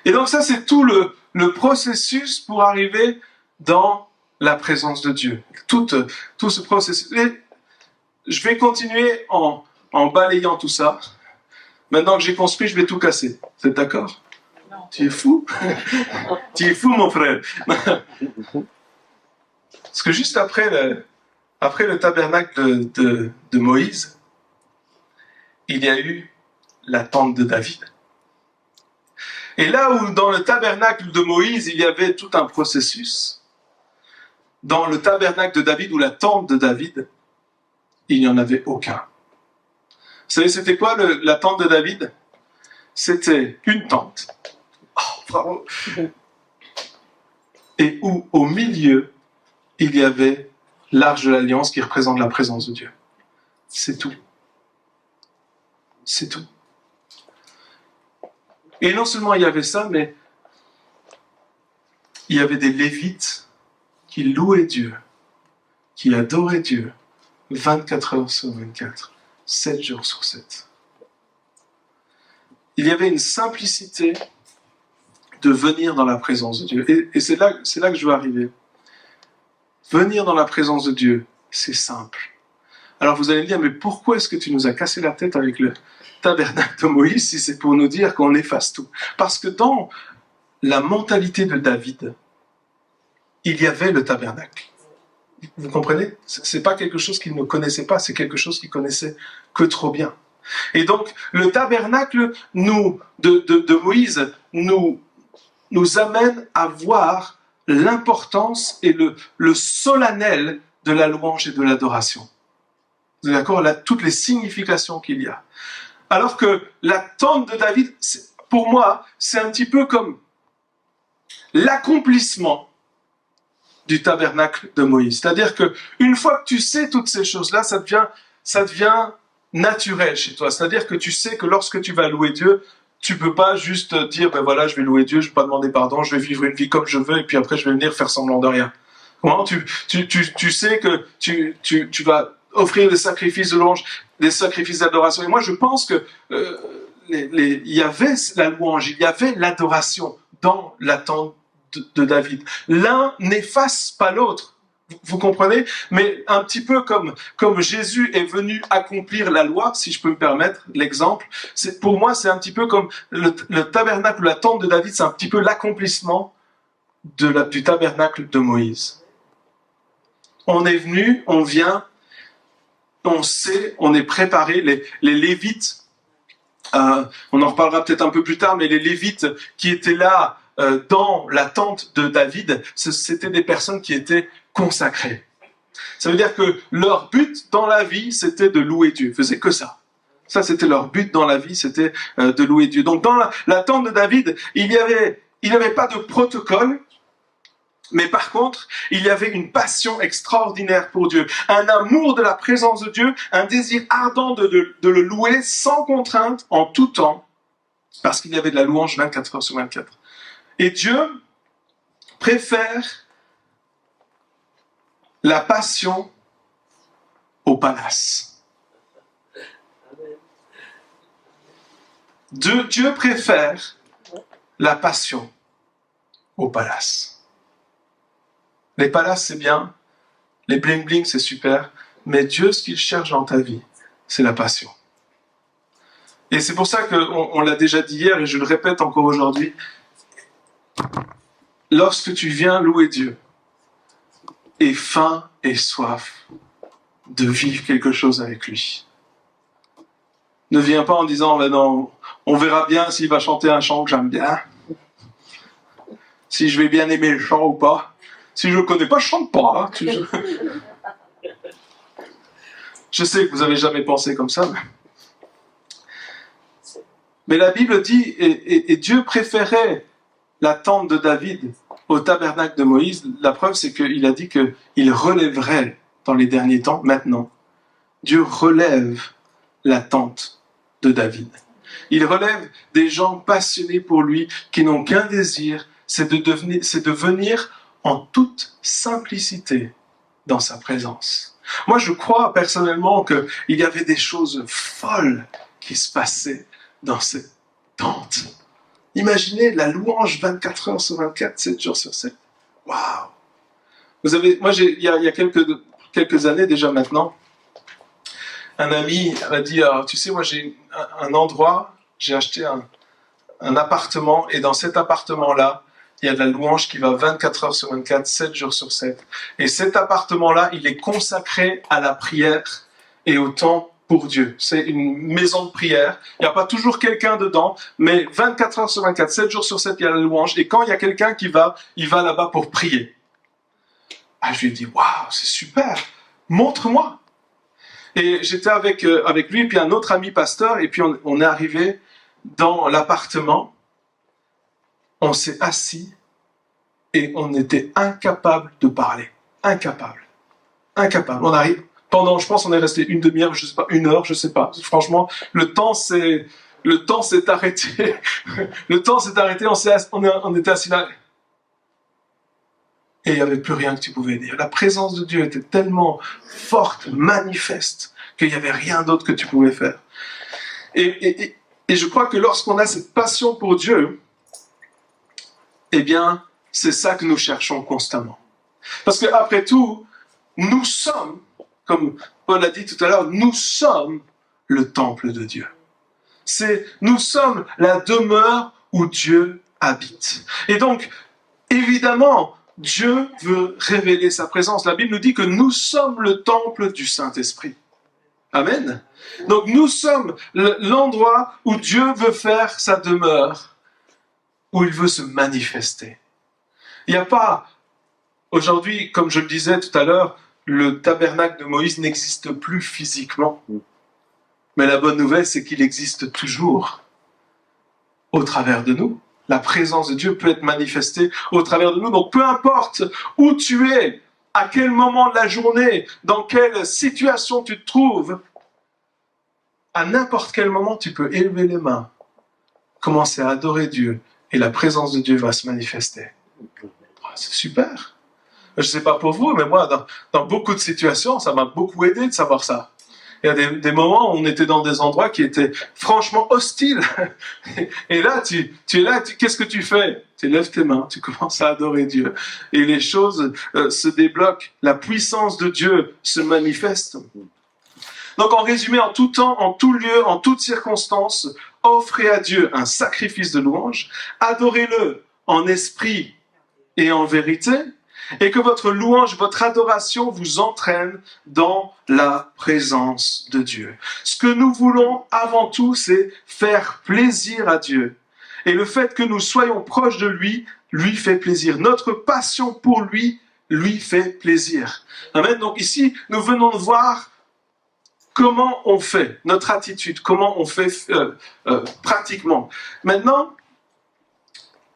Et donc ça, c'est tout le processus pour arriver dans la présence de Dieu. Tout ce processus. Et je vais continuer en balayant tout ça. Maintenant que j'ai construit, je vais tout casser. Vous êtes d'accord? Non. Tu es fou? Tu es fou, mon frère. Parce que juste après le tabernacle de Moïse, il y a eu la tente de David. Et là où dans le tabernacle de Moïse, il y avait tout un processus, dans le tabernacle de David ou la tente de David, il n'y en avait aucun. Vous savez, c'était quoi la tente de David? C'était une tente. Oh, bravo! Et où, au milieu, il y avait l'arche de l'alliance qui représente la présence de Dieu. C'est tout. C'est tout. Et non seulement il y avait ça, mais il y avait des Lévites qui louaient Dieu, qui adoraient Dieu 24 heures sur 24, 7 jours sur 7. Il y avait une simplicité de venir dans la présence de Dieu. Et c'est là que je veux arriver. Venir dans la présence de Dieu, c'est simple. Alors vous allez me dire, mais pourquoi est-ce que tu nous as cassé la tête avec le tabernacle de Moïse si c'est pour nous dire qu'on efface tout? Parce que dans la mentalité de David, il y avait le tabernacle. Vous comprenez? C'est pas quelque chose qu'ils ne connaissaient pas, c'est quelque chose qu'ils connaissaient que trop bien. Et donc, le tabernacle de Moïse nous amène à voir l'importance et le solennel de la louange et de l'adoration. Vous êtes d'accord? Là, toutes les significations qu'il y a. Alors que la tente de David, pour moi, c'est un petit peu comme l'accomplissement du tabernacle de Moïse. C'est-à-dire que une fois que tu sais toutes ces choses-là, ça devient naturel chez toi. C'est-à-dire que tu sais que lorsque tu vas louer Dieu, tu peux pas juste dire, ben voilà, je vais louer Dieu, je vais pas demander pardon, je vais vivre une vie comme je veux, et puis après je vais venir faire semblant de rien. Comment tu sais que tu vas offrir des sacrifices de louange, des sacrifices d'adoration. Et moi, je pense que il y avait la louange, il y avait l'adoration dans la tente de David. L'un n'efface pas l'autre. Vous comprenez? Mais un petit peu comme Jésus est venu accomplir la loi, si je peux me permettre l'exemple, pour moi c'est un petit peu comme le tabernacle, la tente de David, c'est un petit peu l'accomplissement du tabernacle de Moïse. On est venu, on vient, on sait, on est préparé, les Lévites, on en reparlera peut-être un peu plus tard, mais les Lévites qui étaient là dans la tente de David, c'était des personnes qui étaient consacrés. Ça veut dire que leur but dans la vie, c'était de louer Dieu. Ils faisaient que ça. Ça, c'était leur but dans la vie, c'était de louer Dieu. Donc, dans la tente de David, il n'y avait pas de protocole, mais par contre, il y avait une passion extraordinaire pour Dieu, un amour de la présence de Dieu, un désir ardent de le louer sans contrainte, en tout temps, parce qu'il y avait de la louange 24 heures sur 24. Et Dieu préfère la passion au palace. Dieu préfère la passion au palace. Les palaces, c'est bien, les bling-bling, c'est super, mais Dieu, ce qu'il cherche dans ta vie, c'est la passion. Et c'est pour ça qu'on l'a déjà dit hier, et je le répète encore aujourd'hui, lorsque tu viens louer Dieu, aie faim et soif de vivre quelque chose avec lui. Ne viens pas en disant, ben non, on verra bien s'il va chanter un chant que j'aime bien, si je vais bien aimer le chant ou pas. Si je ne le connais pas, je chante pas. Je sais que vous n'avez jamais pensé comme ça. Mais la Bible dit, et Dieu préférait la tente de David au tabernacle de Moïse. La preuve, c'est qu'il a dit qu'il relèverait dans les derniers temps, maintenant. Dieu relève la tente de David. Il relève des gens passionnés pour lui, qui n'ont qu'un désir, c'est de venir en toute simplicité dans sa présence. Moi, je crois personnellement qu'il y avait des choses folles qui se passaient dans cette tente. Imaginez la louange 24 heures sur 24, 7 jours sur 7. Waouh! Il y a quelques années déjà maintenant, un ami m'a dit, tu sais, moi j'ai un endroit, j'ai acheté un appartement, et dans cet appartement-là, il y a de la louange qui va 24 heures sur 24, 7 jours sur 7. Et cet appartement-là, il est consacré à la prière et au temps pour Dieu. C'est une maison de prière. Il n'y a pas toujours quelqu'un dedans, mais 24 heures sur 24, 7 jours sur 7, il y a la louange. Et quand il y a quelqu'un qui va, il va là-bas pour prier. Je lui ai dit, waouh, c'est super, montre-moi. Et j'étais avec lui, et puis un autre ami pasteur, et puis on est arrivé dans l'appartement. On s'est assis et on était incapable de parler. Incapable. On arrive, je pense on est resté une demi-heure, je sais pas, 1 heure, je sais pas. Franchement, le temps s'est arrêté. Le temps s'est arrêté, on était assis là. Et il n'y avait plus rien que tu pouvais dire. La présence de Dieu était tellement forte, manifeste, qu'il n'y avait rien d'autre que tu pouvais faire. Et je crois que lorsqu'on a cette passion pour Dieu, eh bien, c'est ça que nous cherchons constamment. Parce qu'après tout, nous sommes, comme Paul a dit tout à l'heure, nous sommes le temple de Dieu. Nous sommes la demeure où Dieu habite. Et donc, évidemment, Dieu veut révéler sa présence. La Bible nous dit que nous sommes le temple du Saint-Esprit. Amen. Donc nous sommes l'endroit où Dieu veut faire sa demeure, où il veut se manifester. Il n'y a pas, aujourd'hui, comme je le disais tout à l'heure, le tabernacle de Moïse n'existe plus physiquement. Mais la bonne nouvelle, c'est qu'il existe toujours au travers de nous. La présence de Dieu peut être manifestée au travers de nous. Donc peu importe où tu es, à quel moment de la journée, dans quelle situation tu te trouves, à n'importe quel moment, tu peux élever les mains, commencer à adorer Dieu, et la présence de Dieu va se manifester. C'est super. Je ne sais pas pour vous, mais moi, dans beaucoup de situations, ça m'a beaucoup aidé de savoir ça. Il y a des moments où on était dans des endroits qui étaient franchement hostiles. Et là, tu es là, qu'est-ce que tu fais? Tu lèves tes mains, tu commences à adorer Dieu. Et les choses se débloquent. La puissance de Dieu se manifeste. Donc en résumé, en tout temps, en tout lieu, en toute circonstance, offrez à Dieu un sacrifice de louange, adorez-le en esprit et en vérité, et que votre louange, votre adoration vous entraîne dans la présence de Dieu. Ce que nous voulons avant tout, c'est faire plaisir à Dieu. Et le fait que nous soyons proches de lui, lui fait plaisir. Notre passion pour lui fait plaisir. Amen. Donc ici, nous venons de voir comment on fait, notre attitude, comment on fait pratiquement. Maintenant,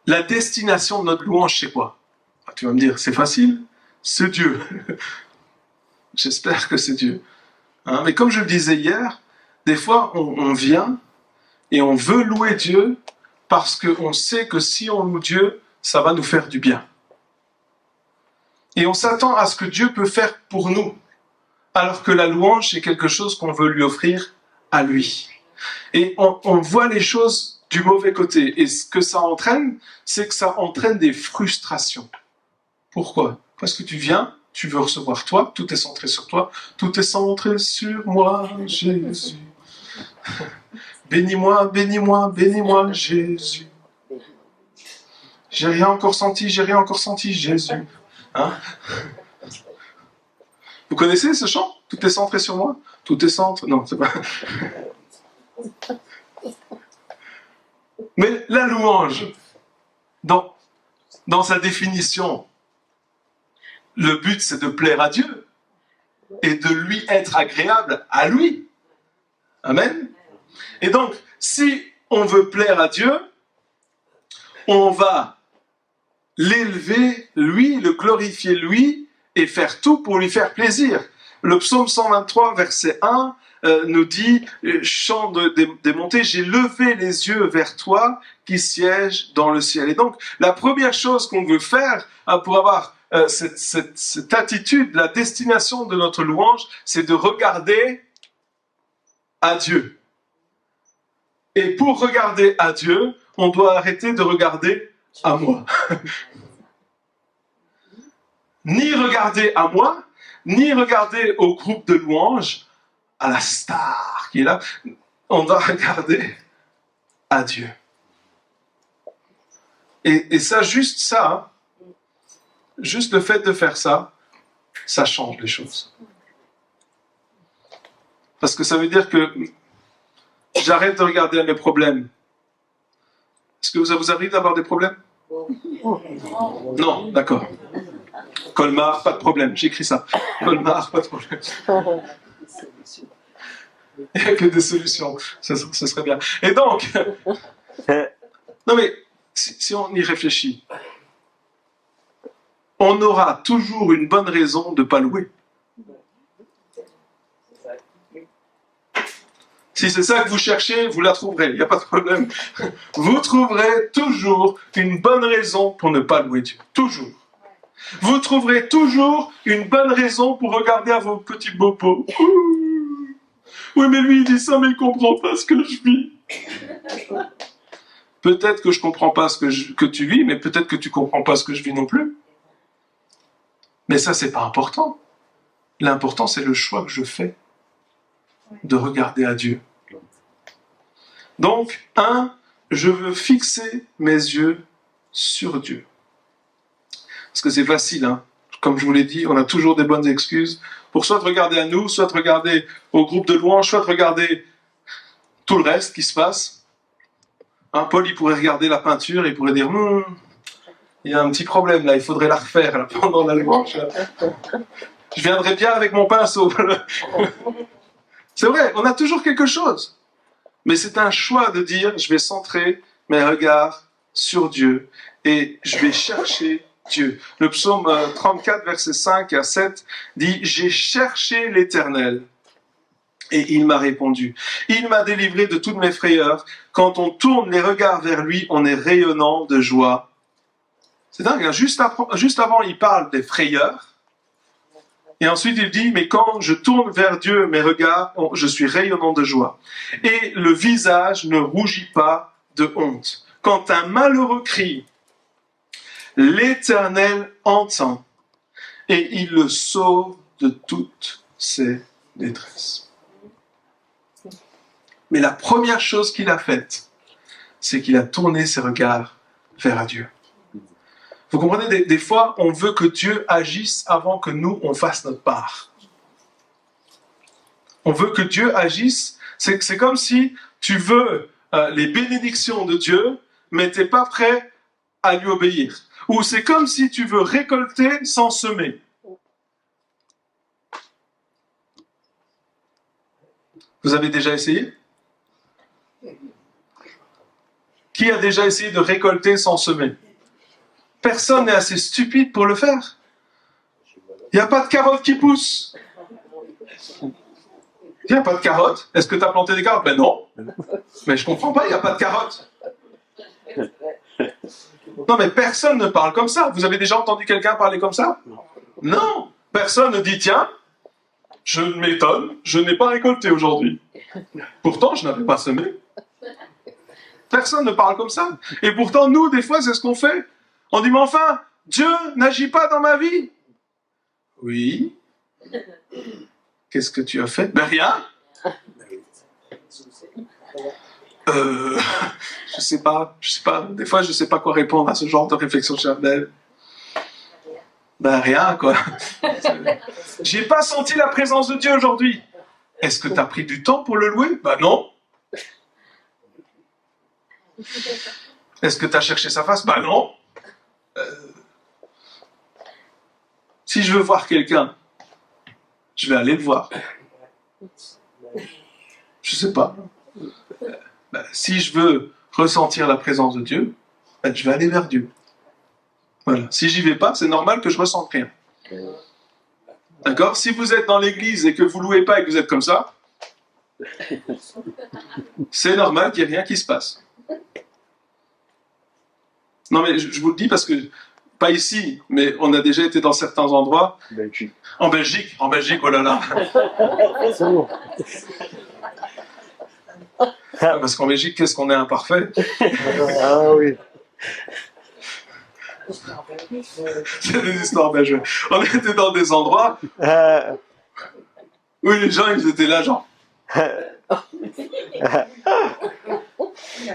la destination de notre louange, c'est quoi? Tu vas me dire, c'est facile, c'est Dieu. J'espère que c'est Dieu. Hein? Mais comme je le disais hier, des fois on vient et on veut louer Dieu parce qu'on sait que si on loue Dieu, ça va nous faire du bien. Et on s'attend à ce que Dieu peut faire pour nous, alors que la louange, c'est quelque chose qu'on veut lui offrir à lui. Et on voit les choses du mauvais côté. Et ce que ça entraîne, c'est que ça entraîne des frustrations. Pourquoi? Parce que tu viens, tu veux recevoir toi, tout est centré sur toi, tout est centré sur moi, Jésus. Bénis-moi, bénis-moi, bénis-moi, Jésus. J'ai rien encore senti, Jésus. Hein? Vous connaissez ce chant? Tout est centré sur moi? Tout est centré... Non, c'est pas... Mais la louange, dans sa définition, le but, c'est de plaire à Dieu et de lui être agréable à lui. Amen. Et donc, si on veut plaire à Dieu, on va l'élever, lui, le glorifier, lui, et faire tout pour lui faire plaisir. Le psaume 123, verset 1, nous dit, chant des montées, j'ai levé les yeux vers toi qui siège dans le ciel. Et donc, la première chose qu'on veut faire pour avoir cette attitude, la destination de notre louange, c'est de regarder à Dieu. Et pour regarder à Dieu, on doit arrêter de regarder à moi. Ni regarder à moi, ni regarder au groupe de louanges, à la star qui est là. On doit regarder à Dieu. Et ça, juste ça, hein, juste le fait de faire ça, ça change les choses. Parce que ça veut dire que j'arrête de regarder à mes problèmes. Est-ce que ça vous arrive d'avoir des problèmes? Non, d'accord. Colmar, pas de problème, j'écris ça. Colmar, pas de problème. Il n'y a que des solutions, ce serait bien. Et donc, non mais, si on y réfléchit, on aura toujours une bonne raison de ne pas louer. Si c'est ça que vous cherchez, vous la trouverez, il n'y a pas de problème. Vous trouverez toujours une bonne raison pour ne pas louer Dieu. Toujours. Vous trouverez toujours une bonne raison pour regarder à vos petits bobos. Oui, mais lui, il dit ça, mais il ne comprend pas ce que je vis. Peut-être que je ne comprends pas ce que tu vis, mais peut-être que tu ne comprends pas ce que je vis non plus. Mais ça, c'est pas important. L'important, c'est le choix que je fais de regarder à Dieu. Donc, je veux fixer mes yeux sur Dieu. Parce que c'est facile, hein. Comme je vous l'ai dit, on a toujours des bonnes excuses pour soit de regarder à nous, soit de regarder au groupe de louanges, soit de regarder tout le reste qui se passe. Hein, Paul, il pourrait regarder la peinture et il pourrait dire il y a un petit problème là, il faudrait la refaire là, pendant la louange. Là. Je viendrai bien avec mon pinceau. C'est vrai, on a toujours quelque chose. Mais c'est un choix de dire, je vais centrer mes regards sur Dieu et je vais chercher Dieu. Le psaume 34, versets 5 à 7 dit « J'ai cherché l'Éternel et il m'a répondu. Il m'a délivré de toutes mes frayeurs. Quand on tourne les regards vers lui, on est rayonnant de joie. » C'est dingue, hein? Juste avant, il parle des frayeurs. Et ensuite, il dit « Mais quand je tourne vers Dieu mes regards, je suis rayonnant de joie. Et le visage ne rougit pas de honte. Quand un malheureux crie, l'Éternel entend et il le sauve de toutes ses détresses. » Mais la première chose qu'il a faite, c'est qu'il a tourné ses regards vers Dieu. Vous comprenez, des fois, on veut que Dieu agisse avant que nous, on fasse notre part. On veut que Dieu agisse. C'est comme si tu veux les bénédictions de Dieu, mais tu n'es pas prêt à lui obéir. Ou c'est comme si tu veux récolter sans semer. Vous avez déjà essayé ? Qui a déjà essayé de récolter sans semer ? Personne n'est assez stupide pour le faire. Il n'y a pas de carottes qui poussent. Il n'y a pas de carottes. Est-ce que tu as planté des carottes ? Ben non. Mais je ne comprends pas, il n'y a pas de carottes. Non, mais personne ne parle comme ça. Vous avez déjà entendu quelqu'un parler comme ça ? Non. Personne ne dit, tiens, je m'étonne, je n'ai pas récolté aujourd'hui. Pourtant, je n'avais pas semé. Personne ne parle comme ça. Et pourtant, nous, des fois, c'est ce qu'on fait. On dit, mais enfin, Dieu n'agit pas dans ma vie. Oui. Qu'est-ce que tu as fait ? Ben rien. Je sais pas. Des fois, je sais pas quoi répondre à ce genre de réflexion charnelle. Ben rien, quoi. J'ai pas senti la présence de Dieu aujourd'hui. Est-ce que tu as pris du temps pour le louer ? Ben non. Est-ce que tu as cherché sa face ? Ben non. Si je veux voir quelqu'un, je vais aller le voir. Je sais pas. Si je veux ressentir la présence de Dieu, je vais aller vers Dieu. Voilà. Si j'y vais pas, c'est normal que je ressente rien. D'accord ? Si vous êtes dans l'église et que vous louez pas et que vous êtes comme ça, c'est normal qu'il n'y ait rien qui se passe. Non mais je vous le dis parce que, pas ici, mais on a déjà été dans certains endroits. Belgique. En Belgique, oh là là. C'est bon. Parce qu'en Belgique, qu'est-ce qu'on est imparfait. Ah oui. C'est des histoires belges. On était dans des endroits où les gens, ils étaient là, genre.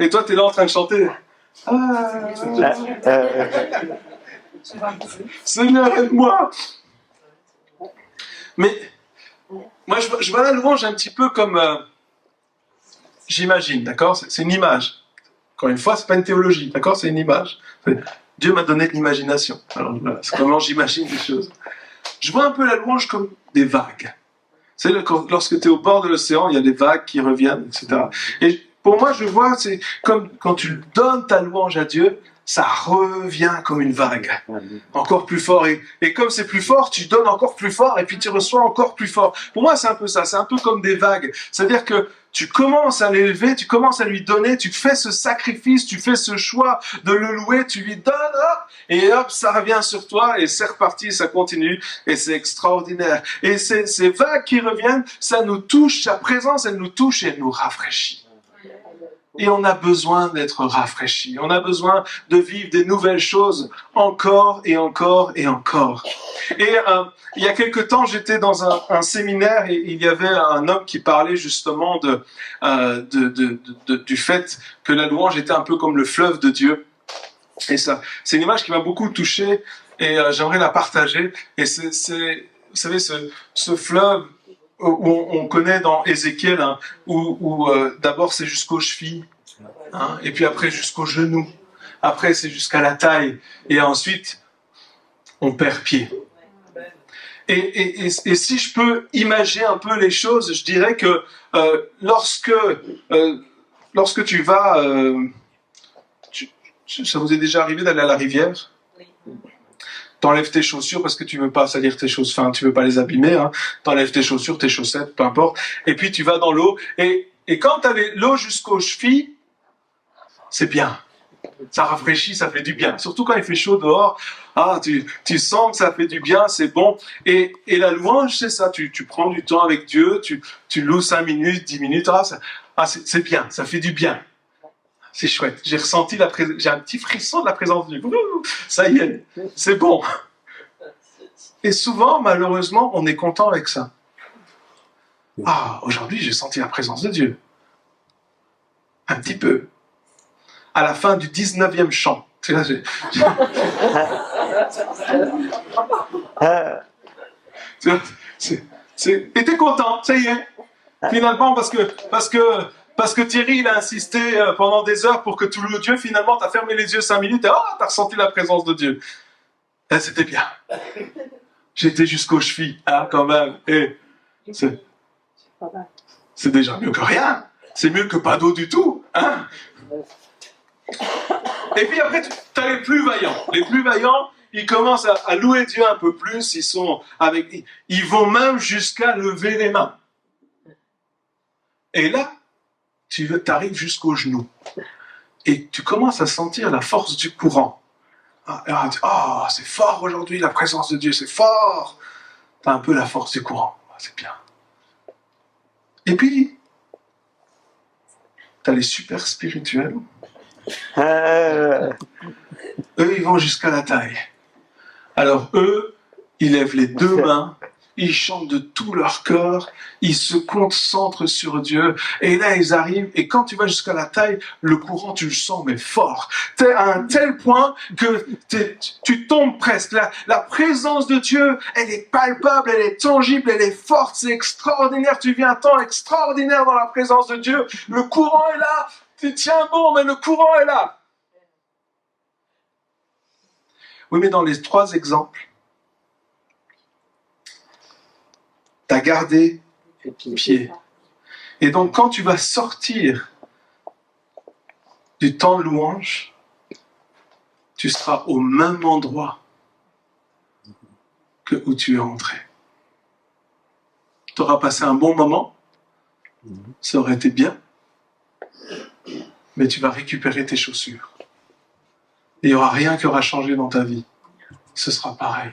Et toi, t'es là en train de chanter. Seigneur, aide-moi. Mais moi, je vois la louange un petit peu comme j'imagine, d'accord ? C'est une image. Encore une fois, c'est pas une théologie, d'accord ? C'est une image. Dieu m'a donné de l'imagination. Alors voilà, c'est comment j'imagine les choses. Je vois un peu la louange comme des vagues. C'est lorsque tu es au bord de l'océan, il y a des vagues qui reviennent, etc. Et pour moi, je vois, c'est comme quand tu donnes ta louange à Dieu, ça revient comme une vague, encore plus fort. Et comme c'est plus fort, tu donnes encore plus fort et puis tu reçois encore plus fort. Pour moi, c'est un peu ça, c'est un peu comme des vagues. C'est-à-dire que tu commences à l'élever, tu commences à lui donner, tu fais ce sacrifice, tu fais ce choix de le louer, tu lui donnes, hop, et hop, ça revient sur toi et c'est reparti, ça continue et c'est extraordinaire. Et ces vagues qui reviennent, ça nous touche, sa présence, elle nous touche et elle nous rafraîchit. Et on a besoin d'être rafraîchi. On a besoin de vivre des nouvelles choses encore et encore et encore. Et il y a quelque temps, j'étais dans un séminaire et il y avait un homme qui parlait justement du fait que la louange était un peu comme le fleuve de Dieu. Et ça, c'est une image qui m'a beaucoup touché et j'aimerais la partager. Et c'est vous savez, ce fleuve où on connaît dans Ézéchiel, hein, où d'abord c'est jusqu'aux chevilles, hein, et puis après jusqu'aux genoux. Après c'est jusqu'à la taille. Et ensuite, on perd pied. Et si je peux imaginer un peu les choses, je dirais que lorsque tu vas... ça vous est déjà arrivé d'aller à la rivière ? T'enlèves tes chaussures parce que tu veux pas salir tes choses, enfin tu veux pas les abîmer, hein. T'enlèves tes chaussures, tes chaussettes, peu importe. Et puis tu vas dans l'eau et quand t'as l'eau jusqu'aux chevilles, c'est bien. Ça rafraîchit, ça fait du bien. Surtout quand il fait chaud dehors, tu sens que ça fait du bien, c'est bon. Et la louange, c'est ça. Tu prends du temps avec Dieu, tu loues 5 minutes, 10 minutes, c'est bien, ça fait du bien. C'est chouette. J'ai ressenti j'ai un petit frisson de la présence de Dieu. Ça y est, c'est bon. Et souvent, malheureusement, on est content avec ça. Aujourd'hui, j'ai senti la présence de Dieu. Un petit peu. À la fin du 19e chant. Et t'es content, ça y est. Finalement, parce que Thierry, il a insisté pendant des heures pour que tu loues Dieu, finalement, t'as fermé les yeux 5 minutes et t'as ressenti la présence de Dieu. Et c'était bien. J'étais jusqu'aux chevilles, quand même. Et c'est déjà mieux que rien. C'est mieux que pas d'eau du tout, hein. Et puis après, t'as les plus vaillants. Les plus vaillants, ils commencent à louer Dieu un peu plus. Ils vont même jusqu'à lever les mains. Et là, tu arrives jusqu'aux genoux. Et tu commences à sentir la force du courant. C'est fort aujourd'hui, la présence de Dieu, c'est fort. Tu as un peu la force du courant, c'est bien. Et puis, tu as les super spirituels. Eux, ils vont jusqu'à la taille. Alors eux, ils lèvent les 2 mains, ils chantent de tout leur corps, ils se concentrent sur Dieu, et là ils arrivent, et quand tu vas jusqu'à la taille, le courant tu le sens mais fort. T'es à un tel point que tu tombes presque. La présence de Dieu, elle est palpable, elle est tangible, elle est forte, c'est extraordinaire, tu vis un temps extraordinaire dans la présence de Dieu, le courant est là, tu tiens bon, mais le courant est là. Oui, mais dans les 3 exemples, tu as gardé pied. Et donc, quand tu vas sortir du temps de louange, tu seras au même endroit que où tu es entré. Tu auras passé un bon moment, ça aurait été bien, mais tu vas récupérer tes chaussures. Et il n'y aura rien qui aura changé dans ta vie. Ce sera pareil.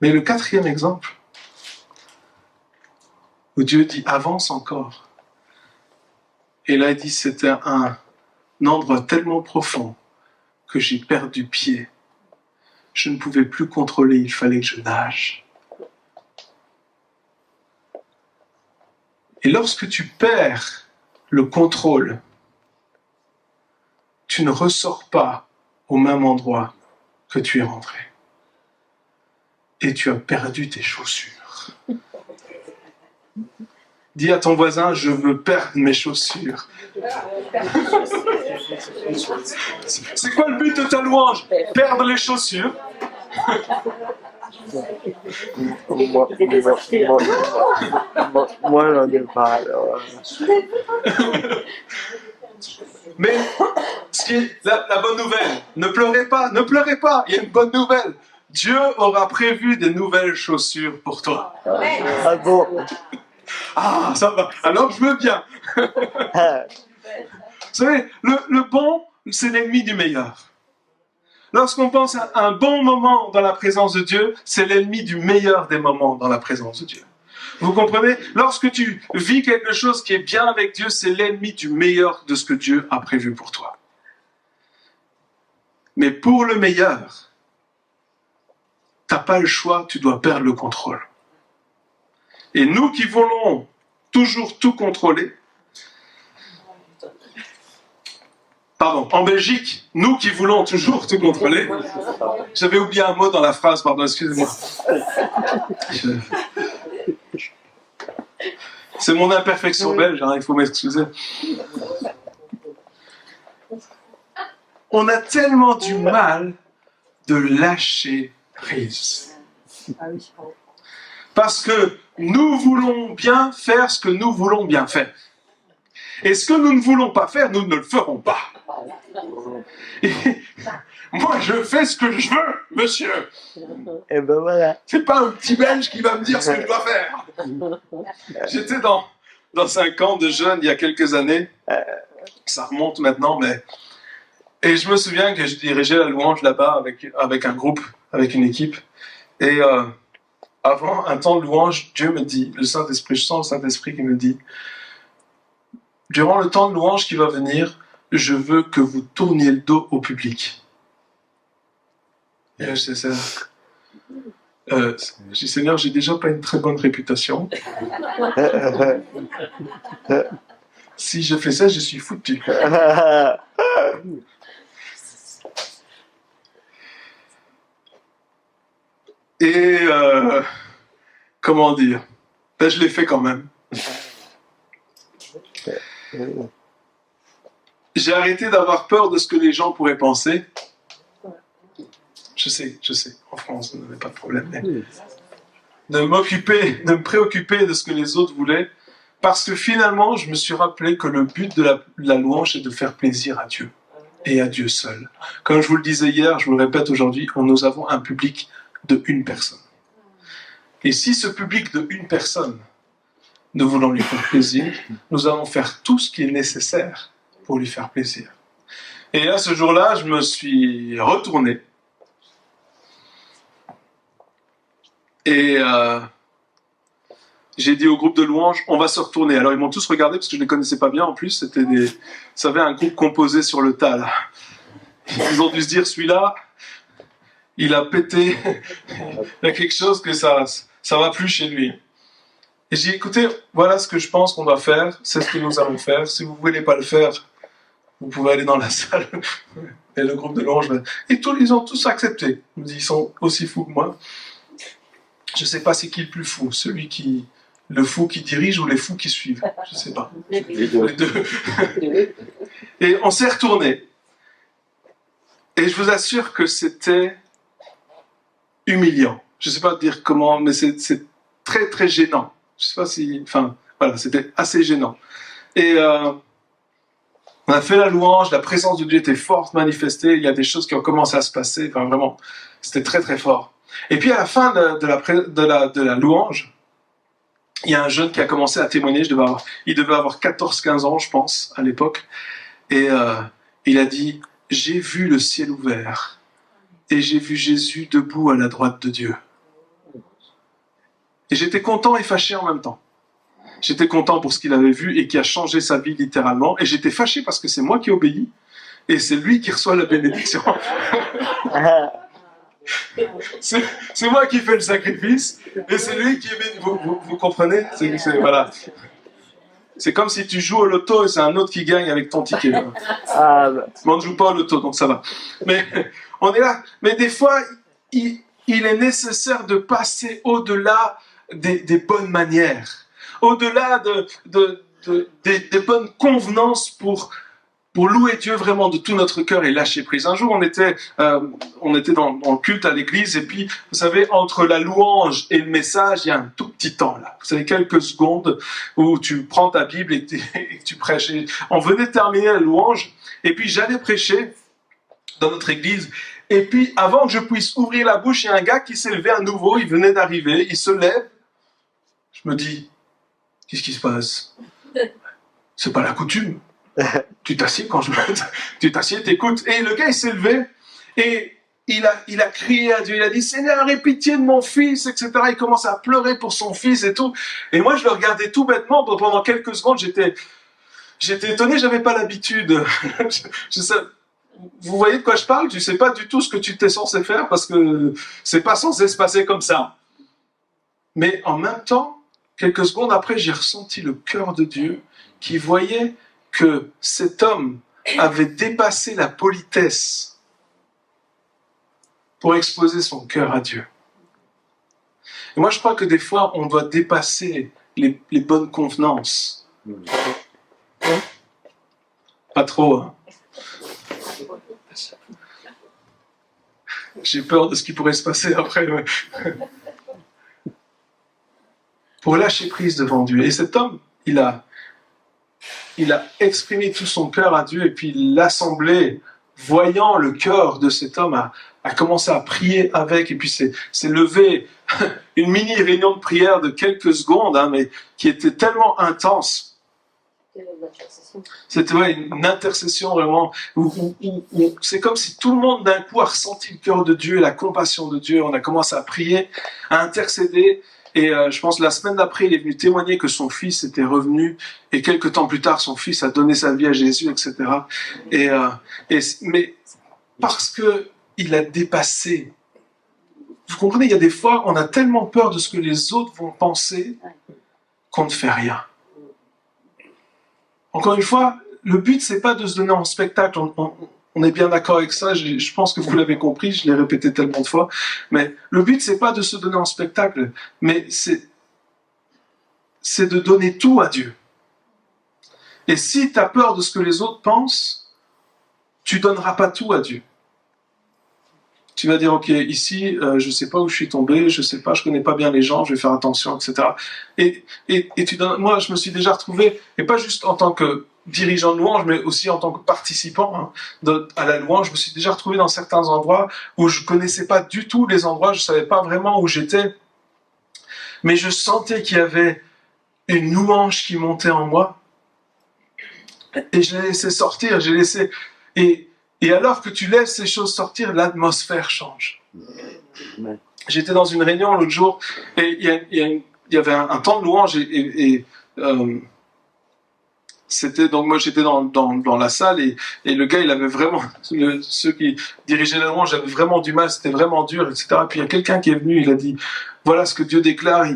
Mais le 4e exemple, où Dieu dit « avance encore ». Et là, il dit « c'était un endroit tellement profond que j'ai perdu pied. Je ne pouvais plus contrôler, il fallait que je nage. » Et lorsque tu perds le contrôle, tu ne ressors pas au même endroit que tu es rentré. Et tu as perdu tes chaussures. Dis à ton voisin, je veux perdre mes chaussures. C'est quoi le but de ta louange ? Perdre les chaussures. Moi, j'en ai pas. Alors. Mais la bonne nouvelle, ne pleurez pas, il y a une bonne nouvelle. Dieu aura prévu des nouvelles chaussures pour toi. Ah bon? Ça va, alors je veux bien. Vous savez, le bon, c'est l'ennemi du meilleur. Lorsqu'on pense à un bon moment dans la présence de Dieu, c'est l'ennemi du meilleur des moments dans la présence de Dieu. Vous comprenez ? Lorsque tu vis quelque chose qui est bien avec Dieu, c'est l'ennemi du meilleur de ce que Dieu a prévu pour toi. Mais pour le meilleur, t'as pas le choix, tu dois perdre le contrôle. Et nous qui voulons toujours tout contrôler, Pardon, en Belgique, nous qui voulons toujours tout contrôler, j'avais oublié un mot dans la phrase, pardon, excusez-moi. C'est mon imperfection belge, hein, il faut m'excuser. On a tellement du mal de lâcher prise. Parce que nous voulons bien faire ce que nous voulons bien faire. Et ce que nous ne voulons pas faire, nous ne le ferons pas. Et moi, je fais ce que je veux, monsieur. Et ben voilà. C'est pas un petit Belge qui va me dire ce que je dois faire. J'étais dans un camp de jeunes il y a quelques années. Ça remonte maintenant, mais... Et je me souviens que je dirigeais la louange là-bas avec un groupe, avec une équipe. Et avant un temps de louange, Dieu me dit, le Saint-Esprit, je sens le Saint-Esprit qui me dit, durant le temps de louange qui va venir, je veux que vous tourniez le dos au public. Et là, je dis, Seigneur, j'ai déjà pas une très bonne réputation. Si je fais ça, je suis foutu. Et comment dire, ben, je l'ai fait quand même. J'ai arrêté d'avoir peur de ce que les gens pourraient penser. Je sais, en France, vous n'avez pas de problème. Mais de me préoccuper de ce que les autres voulaient, parce que finalement, je me suis rappelé que le but de la louange est de faire plaisir à Dieu, et à Dieu seul. Comme je vous le disais hier, je vous le répète aujourd'hui, nous avons un public de une personne. Et si ce public de une personne, nous voulons lui faire plaisir, nous allons faire tout ce qui est nécessaire pour lui faire plaisir. Et là, ce jour-là, je me suis retourné. Et j'ai dit au groupe de louanges, on va se retourner. Alors ils m'ont tous regardé parce que je ne les connaissais pas bien. En plus, c'était vous savez, un groupe composé sur le tas. Là. Ils ont dû se dire, celui-là, il a pété. Il y a quelque chose que ça va plus chez lui. Et j'ai dit, écoutez, voilà ce que je pense qu'on doit faire. C'est ce que nous allons faire. Si vous ne voulez pas le faire, vous pouvez aller dans la salle. Et le groupe de louanges, et ils ont tous accepté. Ils sont aussi fous que moi. Je ne sais pas c'est qui le plus fou, le fou qui dirige ou les fous qui suivent. Je ne sais pas. Les deux. Et on s'est retourné. Et je vous assure que c'était humiliant. Je ne sais pas dire comment, mais c'est très très gênant. Je ne sais pas si... Enfin, voilà, c'était assez gênant. Et on a fait la louange, la présence de Dieu était forte, manifestée, il y a des choses qui ont commencé à se passer, enfin vraiment, c'était très très fort. Et puis à la fin de la louange, il y a un jeune qui a commencé à témoigner, il devait avoir 14-15 ans, je pense, à l'époque, et il a dit « J'ai vu le ciel ouvert, et j'ai vu Jésus debout à la droite de Dieu. » Et j'étais content et fâché en même temps. J'étais content pour ce qu'il avait vu et qui a changé sa vie littéralement, et j'étais fâché parce que c'est moi qui obéis, et c'est lui qui reçoit la bénédiction. C'est moi qui fais le sacrifice et c'est lui qui est... Vous comprenez, voilà. C'est comme si tu joues au loto et c'est un autre qui gagne avec ton ticket. Mais on ne joue pas au loto, donc ça va. Mais on est là. Mais des fois, il est nécessaire de passer au-delà des bonnes manières, au-delà des bonnes convenances pour louer Dieu vraiment de tout notre cœur et lâcher prise. Un jour, on était dans le culte à l'église, et puis, vous savez, entre la louange et le message, il y a un tout petit temps, là. Vous savez, quelques secondes où tu prends ta Bible et tu prêches. Et on venait de terminer la louange, et puis j'allais prêcher dans notre église, et puis, avant que je puisse ouvrir la bouche, il y a un gars qui s'est levé à nouveau, il venait d'arriver, il se lève. Je me dis, qu'est-ce qui se passe? C'est pas la coutume. Tu t'assieds quand je monte, tu t'assieds, t'écoutes. Et le gars, il s'est levé et il a crié à Dieu, il a dit « Seigneur, aie pitié de mon fils », etc. Il commence à pleurer pour son fils et tout. Et moi, je le regardais tout bêtement. Pendant quelques secondes, j'étais étonné, j'avais pas l'habitude. Vous voyez de quoi je parle? Tu sais pas du tout ce que tu t'es censé faire parce que c'est pas censé se passer comme ça. Mais en même temps, quelques secondes après, j'ai ressenti le cœur de Dieu qui voyait que cet homme avait dépassé la politesse pour exposer son cœur à Dieu. Et moi, je crois que des fois, on doit dépasser les bonnes convenances. Pas trop, hein. J'ai peur de ce qui pourrait se passer après. Mais... pour lâcher prise devant Dieu. Et cet homme, il a exprimé tout son cœur à Dieu, et puis l'assemblée, voyant le cœur de cet homme, a commencé à prier avec, et puis s'est levé une mini réunion de prière de quelques secondes, hein, mais qui était tellement intense. C'était une intercession vraiment, où c'est comme si tout le monde d'un coup a ressenti le cœur de Dieu, la compassion de Dieu. On a commencé à prier, à intercéder. Et je pense la semaine d'après, il est venu témoigner que son fils était revenu, et quelques temps plus tard, son fils a donné sa vie à Jésus, etc. Mais parce que il a dépassé. Vous comprenez, il y a des fois, on a tellement peur de ce que les autres vont penser qu'on ne fait rien. Encore une fois, le but, c'est pas de se donner en spectacle. On est bien d'accord avec ça, je pense que vous l'avez compris, je l'ai répété tellement de fois. Mais le but, c'est pas de se donner en spectacle, mais c'est de donner tout à Dieu. Et si tu as peur de ce que les autres pensent, tu donneras pas tout à Dieu. Tu vas dire, ok, ici, je sais pas où je suis tombé, je sais pas, je connais pas bien les gens, je vais faire attention, etc. Et tu donnes, moi, je me suis déjà retrouvé, et pas juste en tant que dirigeant de louange, mais aussi en tant que participant à la louange, je me suis déjà retrouvé dans certains endroits où je connaissais pas du tout les endroits, je savais pas vraiment où j'étais, mais je sentais qu'il y avait une louange qui montait en moi, et je l'ai laissé sortir, et alors que tu laisses ces choses sortir, l'atmosphère change. J'étais dans une réunion l'autre jour, et il y avait un temps de louange, c'était donc moi j'étais dans la salle, et le gars il avait vraiment, ceux qui dirigeaient la louange avaient vraiment du mal, c'était vraiment dur, etc. Puis il y a quelqu'un qui est venu, il a dit voilà ce que Dieu déclare,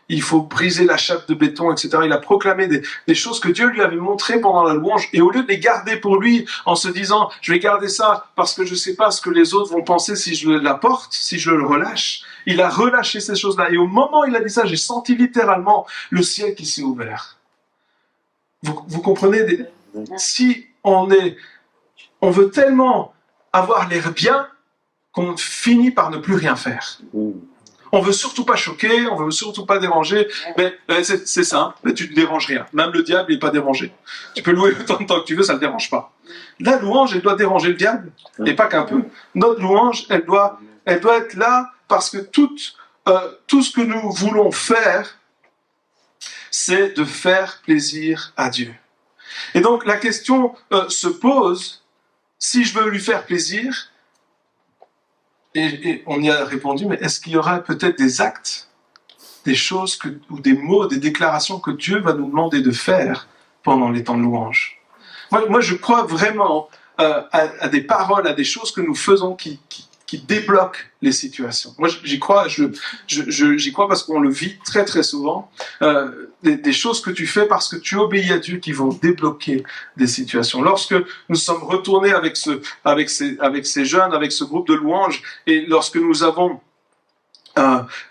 il faut briser la chape de béton, etc. Il a proclamé des choses que Dieu lui avait montrées pendant la louange, et au lieu de les garder pour lui en se disant je vais garder ça parce que je ne sais pas ce que les autres vont penser si je l'apporte, si je le relâche, il a relâché ces choses-là. Et au moment où il a dit ça, j'ai senti littéralement le ciel qui s'est ouvert. Vous comprenez, si on veut tellement avoir l'air bien qu'on finit par ne plus rien faire. On veut surtout pas choquer, on veut surtout pas déranger, mais c'est ça, mais tu ne déranges rien. Même le diable n'est pas dérangé. Tu peux louer autant de temps que tu veux, ça ne le dérange pas. La louange, elle doit déranger le diable, et pas qu'un peu. Notre louange, elle doit être là parce que tout ce que nous voulons faire, c'est de faire plaisir à Dieu. Et donc la question se pose, si je veux lui faire plaisir, et on y a répondu, mais est-ce qu'il y aura peut-être des actes, des choses, ou des mots, des déclarations que Dieu va nous demander de faire pendant les temps de louange? Moi je crois vraiment à des paroles, à des choses que nous faisons qui débloquent les situations. Moi j'y crois, j'y crois parce qu'on le vit très très souvent, des choses que tu fais parce que tu obéis à Dieu qui vont débloquer des situations. Lorsque nous sommes retournés avec ces jeunes, avec ce groupe de louanges, et lorsque nous avons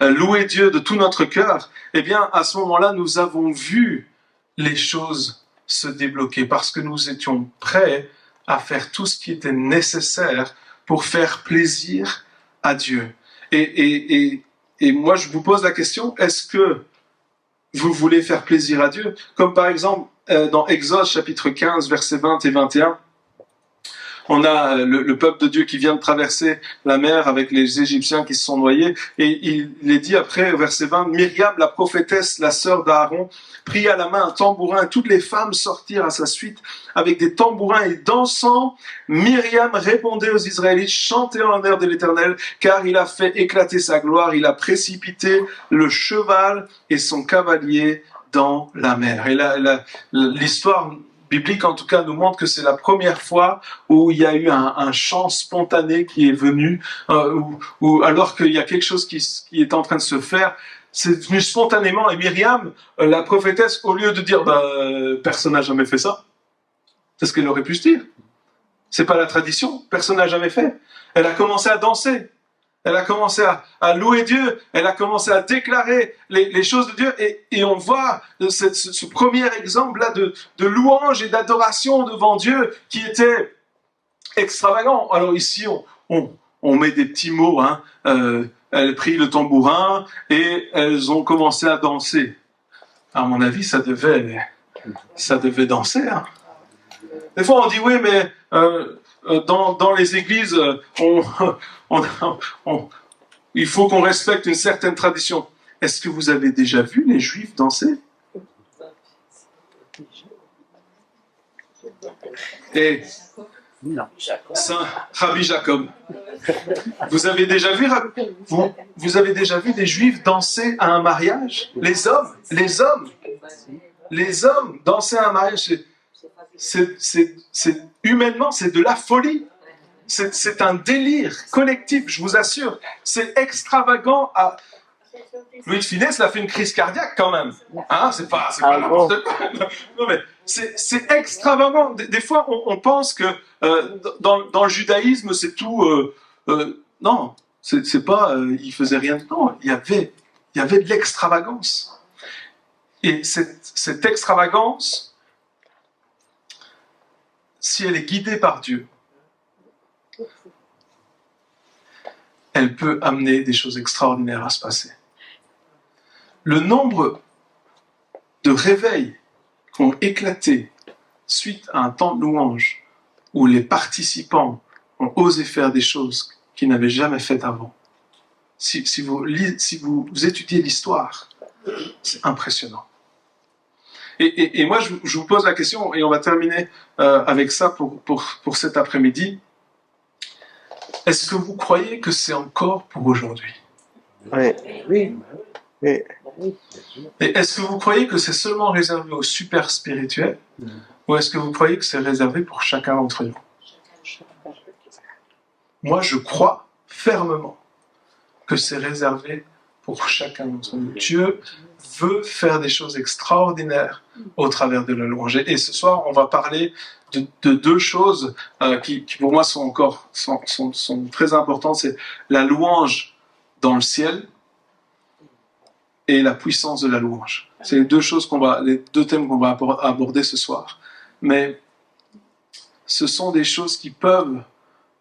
loué Dieu de tout notre cœur, eh bien à ce moment-là nous avons vu les choses se débloquer parce que nous étions prêts à faire tout ce qui était nécessaire pour faire plaisir à Dieu. Et moi, je vous pose la question, est-ce que vous voulez faire plaisir à Dieu? Comme par exemple, dans Exode chapitre 15, versets 20 et 21, on a le peuple de Dieu qui vient de traverser la mer avec les Égyptiens qui se sont noyés, et il est dit après, verset 20, Myriam, la prophétesse, la sœur d'Aaron, prit à la main un tambourin, et toutes les femmes sortirent à sa suite avec des tambourins et dansant. Myriam répondait aux Israélites, chantez en l'honneur de l'Éternel, car il a fait éclater sa gloire, il a précipité le cheval et son cavalier dans la mer. Et l'histoire biblique, en tout cas, nous montre que c'est la première fois où il y a eu un chant spontané qui est venu, où alors qu'il y a quelque chose qui est en train de se faire, c'est venu spontanément. Et Myriam, la prophétesse, au lieu de dire personne n'a jamais fait ça, c'est ce qu'elle aurait pu se dire. C'est pas la tradition, personne n'a jamais fait. Elle a commencé à danser. Elle a commencé à louer Dieu, elle a commencé à déclarer les choses de Dieu, et on voit ce premier exemple-là de louange et d'adoration devant Dieu qui était extravagant. Alors ici, on met des petits mots, hein. Elle prit le tambourin et elles ont commencé à danser. À mon avis, ça devait danser. Hein. Des fois, on dit oui, mais dans les églises, il faut qu'on respecte une certaine tradition. Est-ce que vous avez déjà vu les Juifs danser? Et Saint Rabbi Jacob, vous avez déjà vu des Juifs danser à un mariage? Les hommes danser à un mariage, c'est humainement, c'est de la folie. C'est un délire collectif, je vous assure. C'est extravagant. Louis de Funès l'a fait une crise cardiaque quand même. Hein, c'est pas n'importe quoi. Non, mais c'est extravagant. Des fois, on pense que dans le judaïsme, c'est tout. Non, c'est pas. Il faisait rien. Non, il y avait de l'extravagance. Et cette extravagance, si elle est guidée par Dieu, elle peut amener des choses extraordinaires à se passer. Le nombre de réveils qui ont éclaté suite à un temps de louange où les participants ont osé faire des choses qu'ils n'avaient jamais faites avant. Si vous étudiez l'histoire, c'est impressionnant. Et moi, je vous pose la question, et on va terminer avec ça pour cet après-midi. Est-ce que vous croyez que c'est encore pour aujourd'hui? Oui. Et est-ce que vous croyez que c'est seulement réservé aux super spirituels, ou est-ce que vous croyez que c'est réservé pour chacun d'entre nous? Moi, je crois fermement que c'est réservé pour chacun d'entre nous. Dieu veut faire des choses extraordinaires au travers de la louange. Et ce soir, on va parler de deux choses qui pour moi sont très importantes. C'est la louange dans le ciel et la puissance de la louange. C'est les deux thèmes qu'on va aborder ce soir. Mais ce sont des choses qui peuvent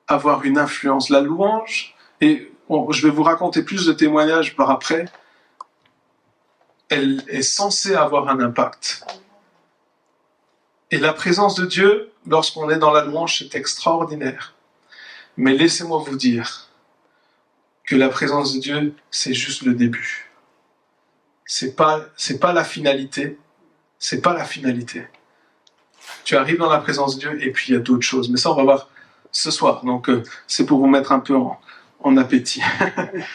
avoir une influence. La louange, et je vais vous raconter plus de témoignages par après, elle est censée avoir un impact. Et la présence de Dieu, lorsqu'on est dans la louange, c'est extraordinaire. Mais laissez-moi vous dire que la présence de Dieu, c'est juste le début. C'est pas la finalité. C'est pas la finalité. Tu arrives dans la présence de Dieu et puis il y a d'autres choses. Mais ça, on va voir ce soir. Donc, c'est pour vous mettre un peu en appétit.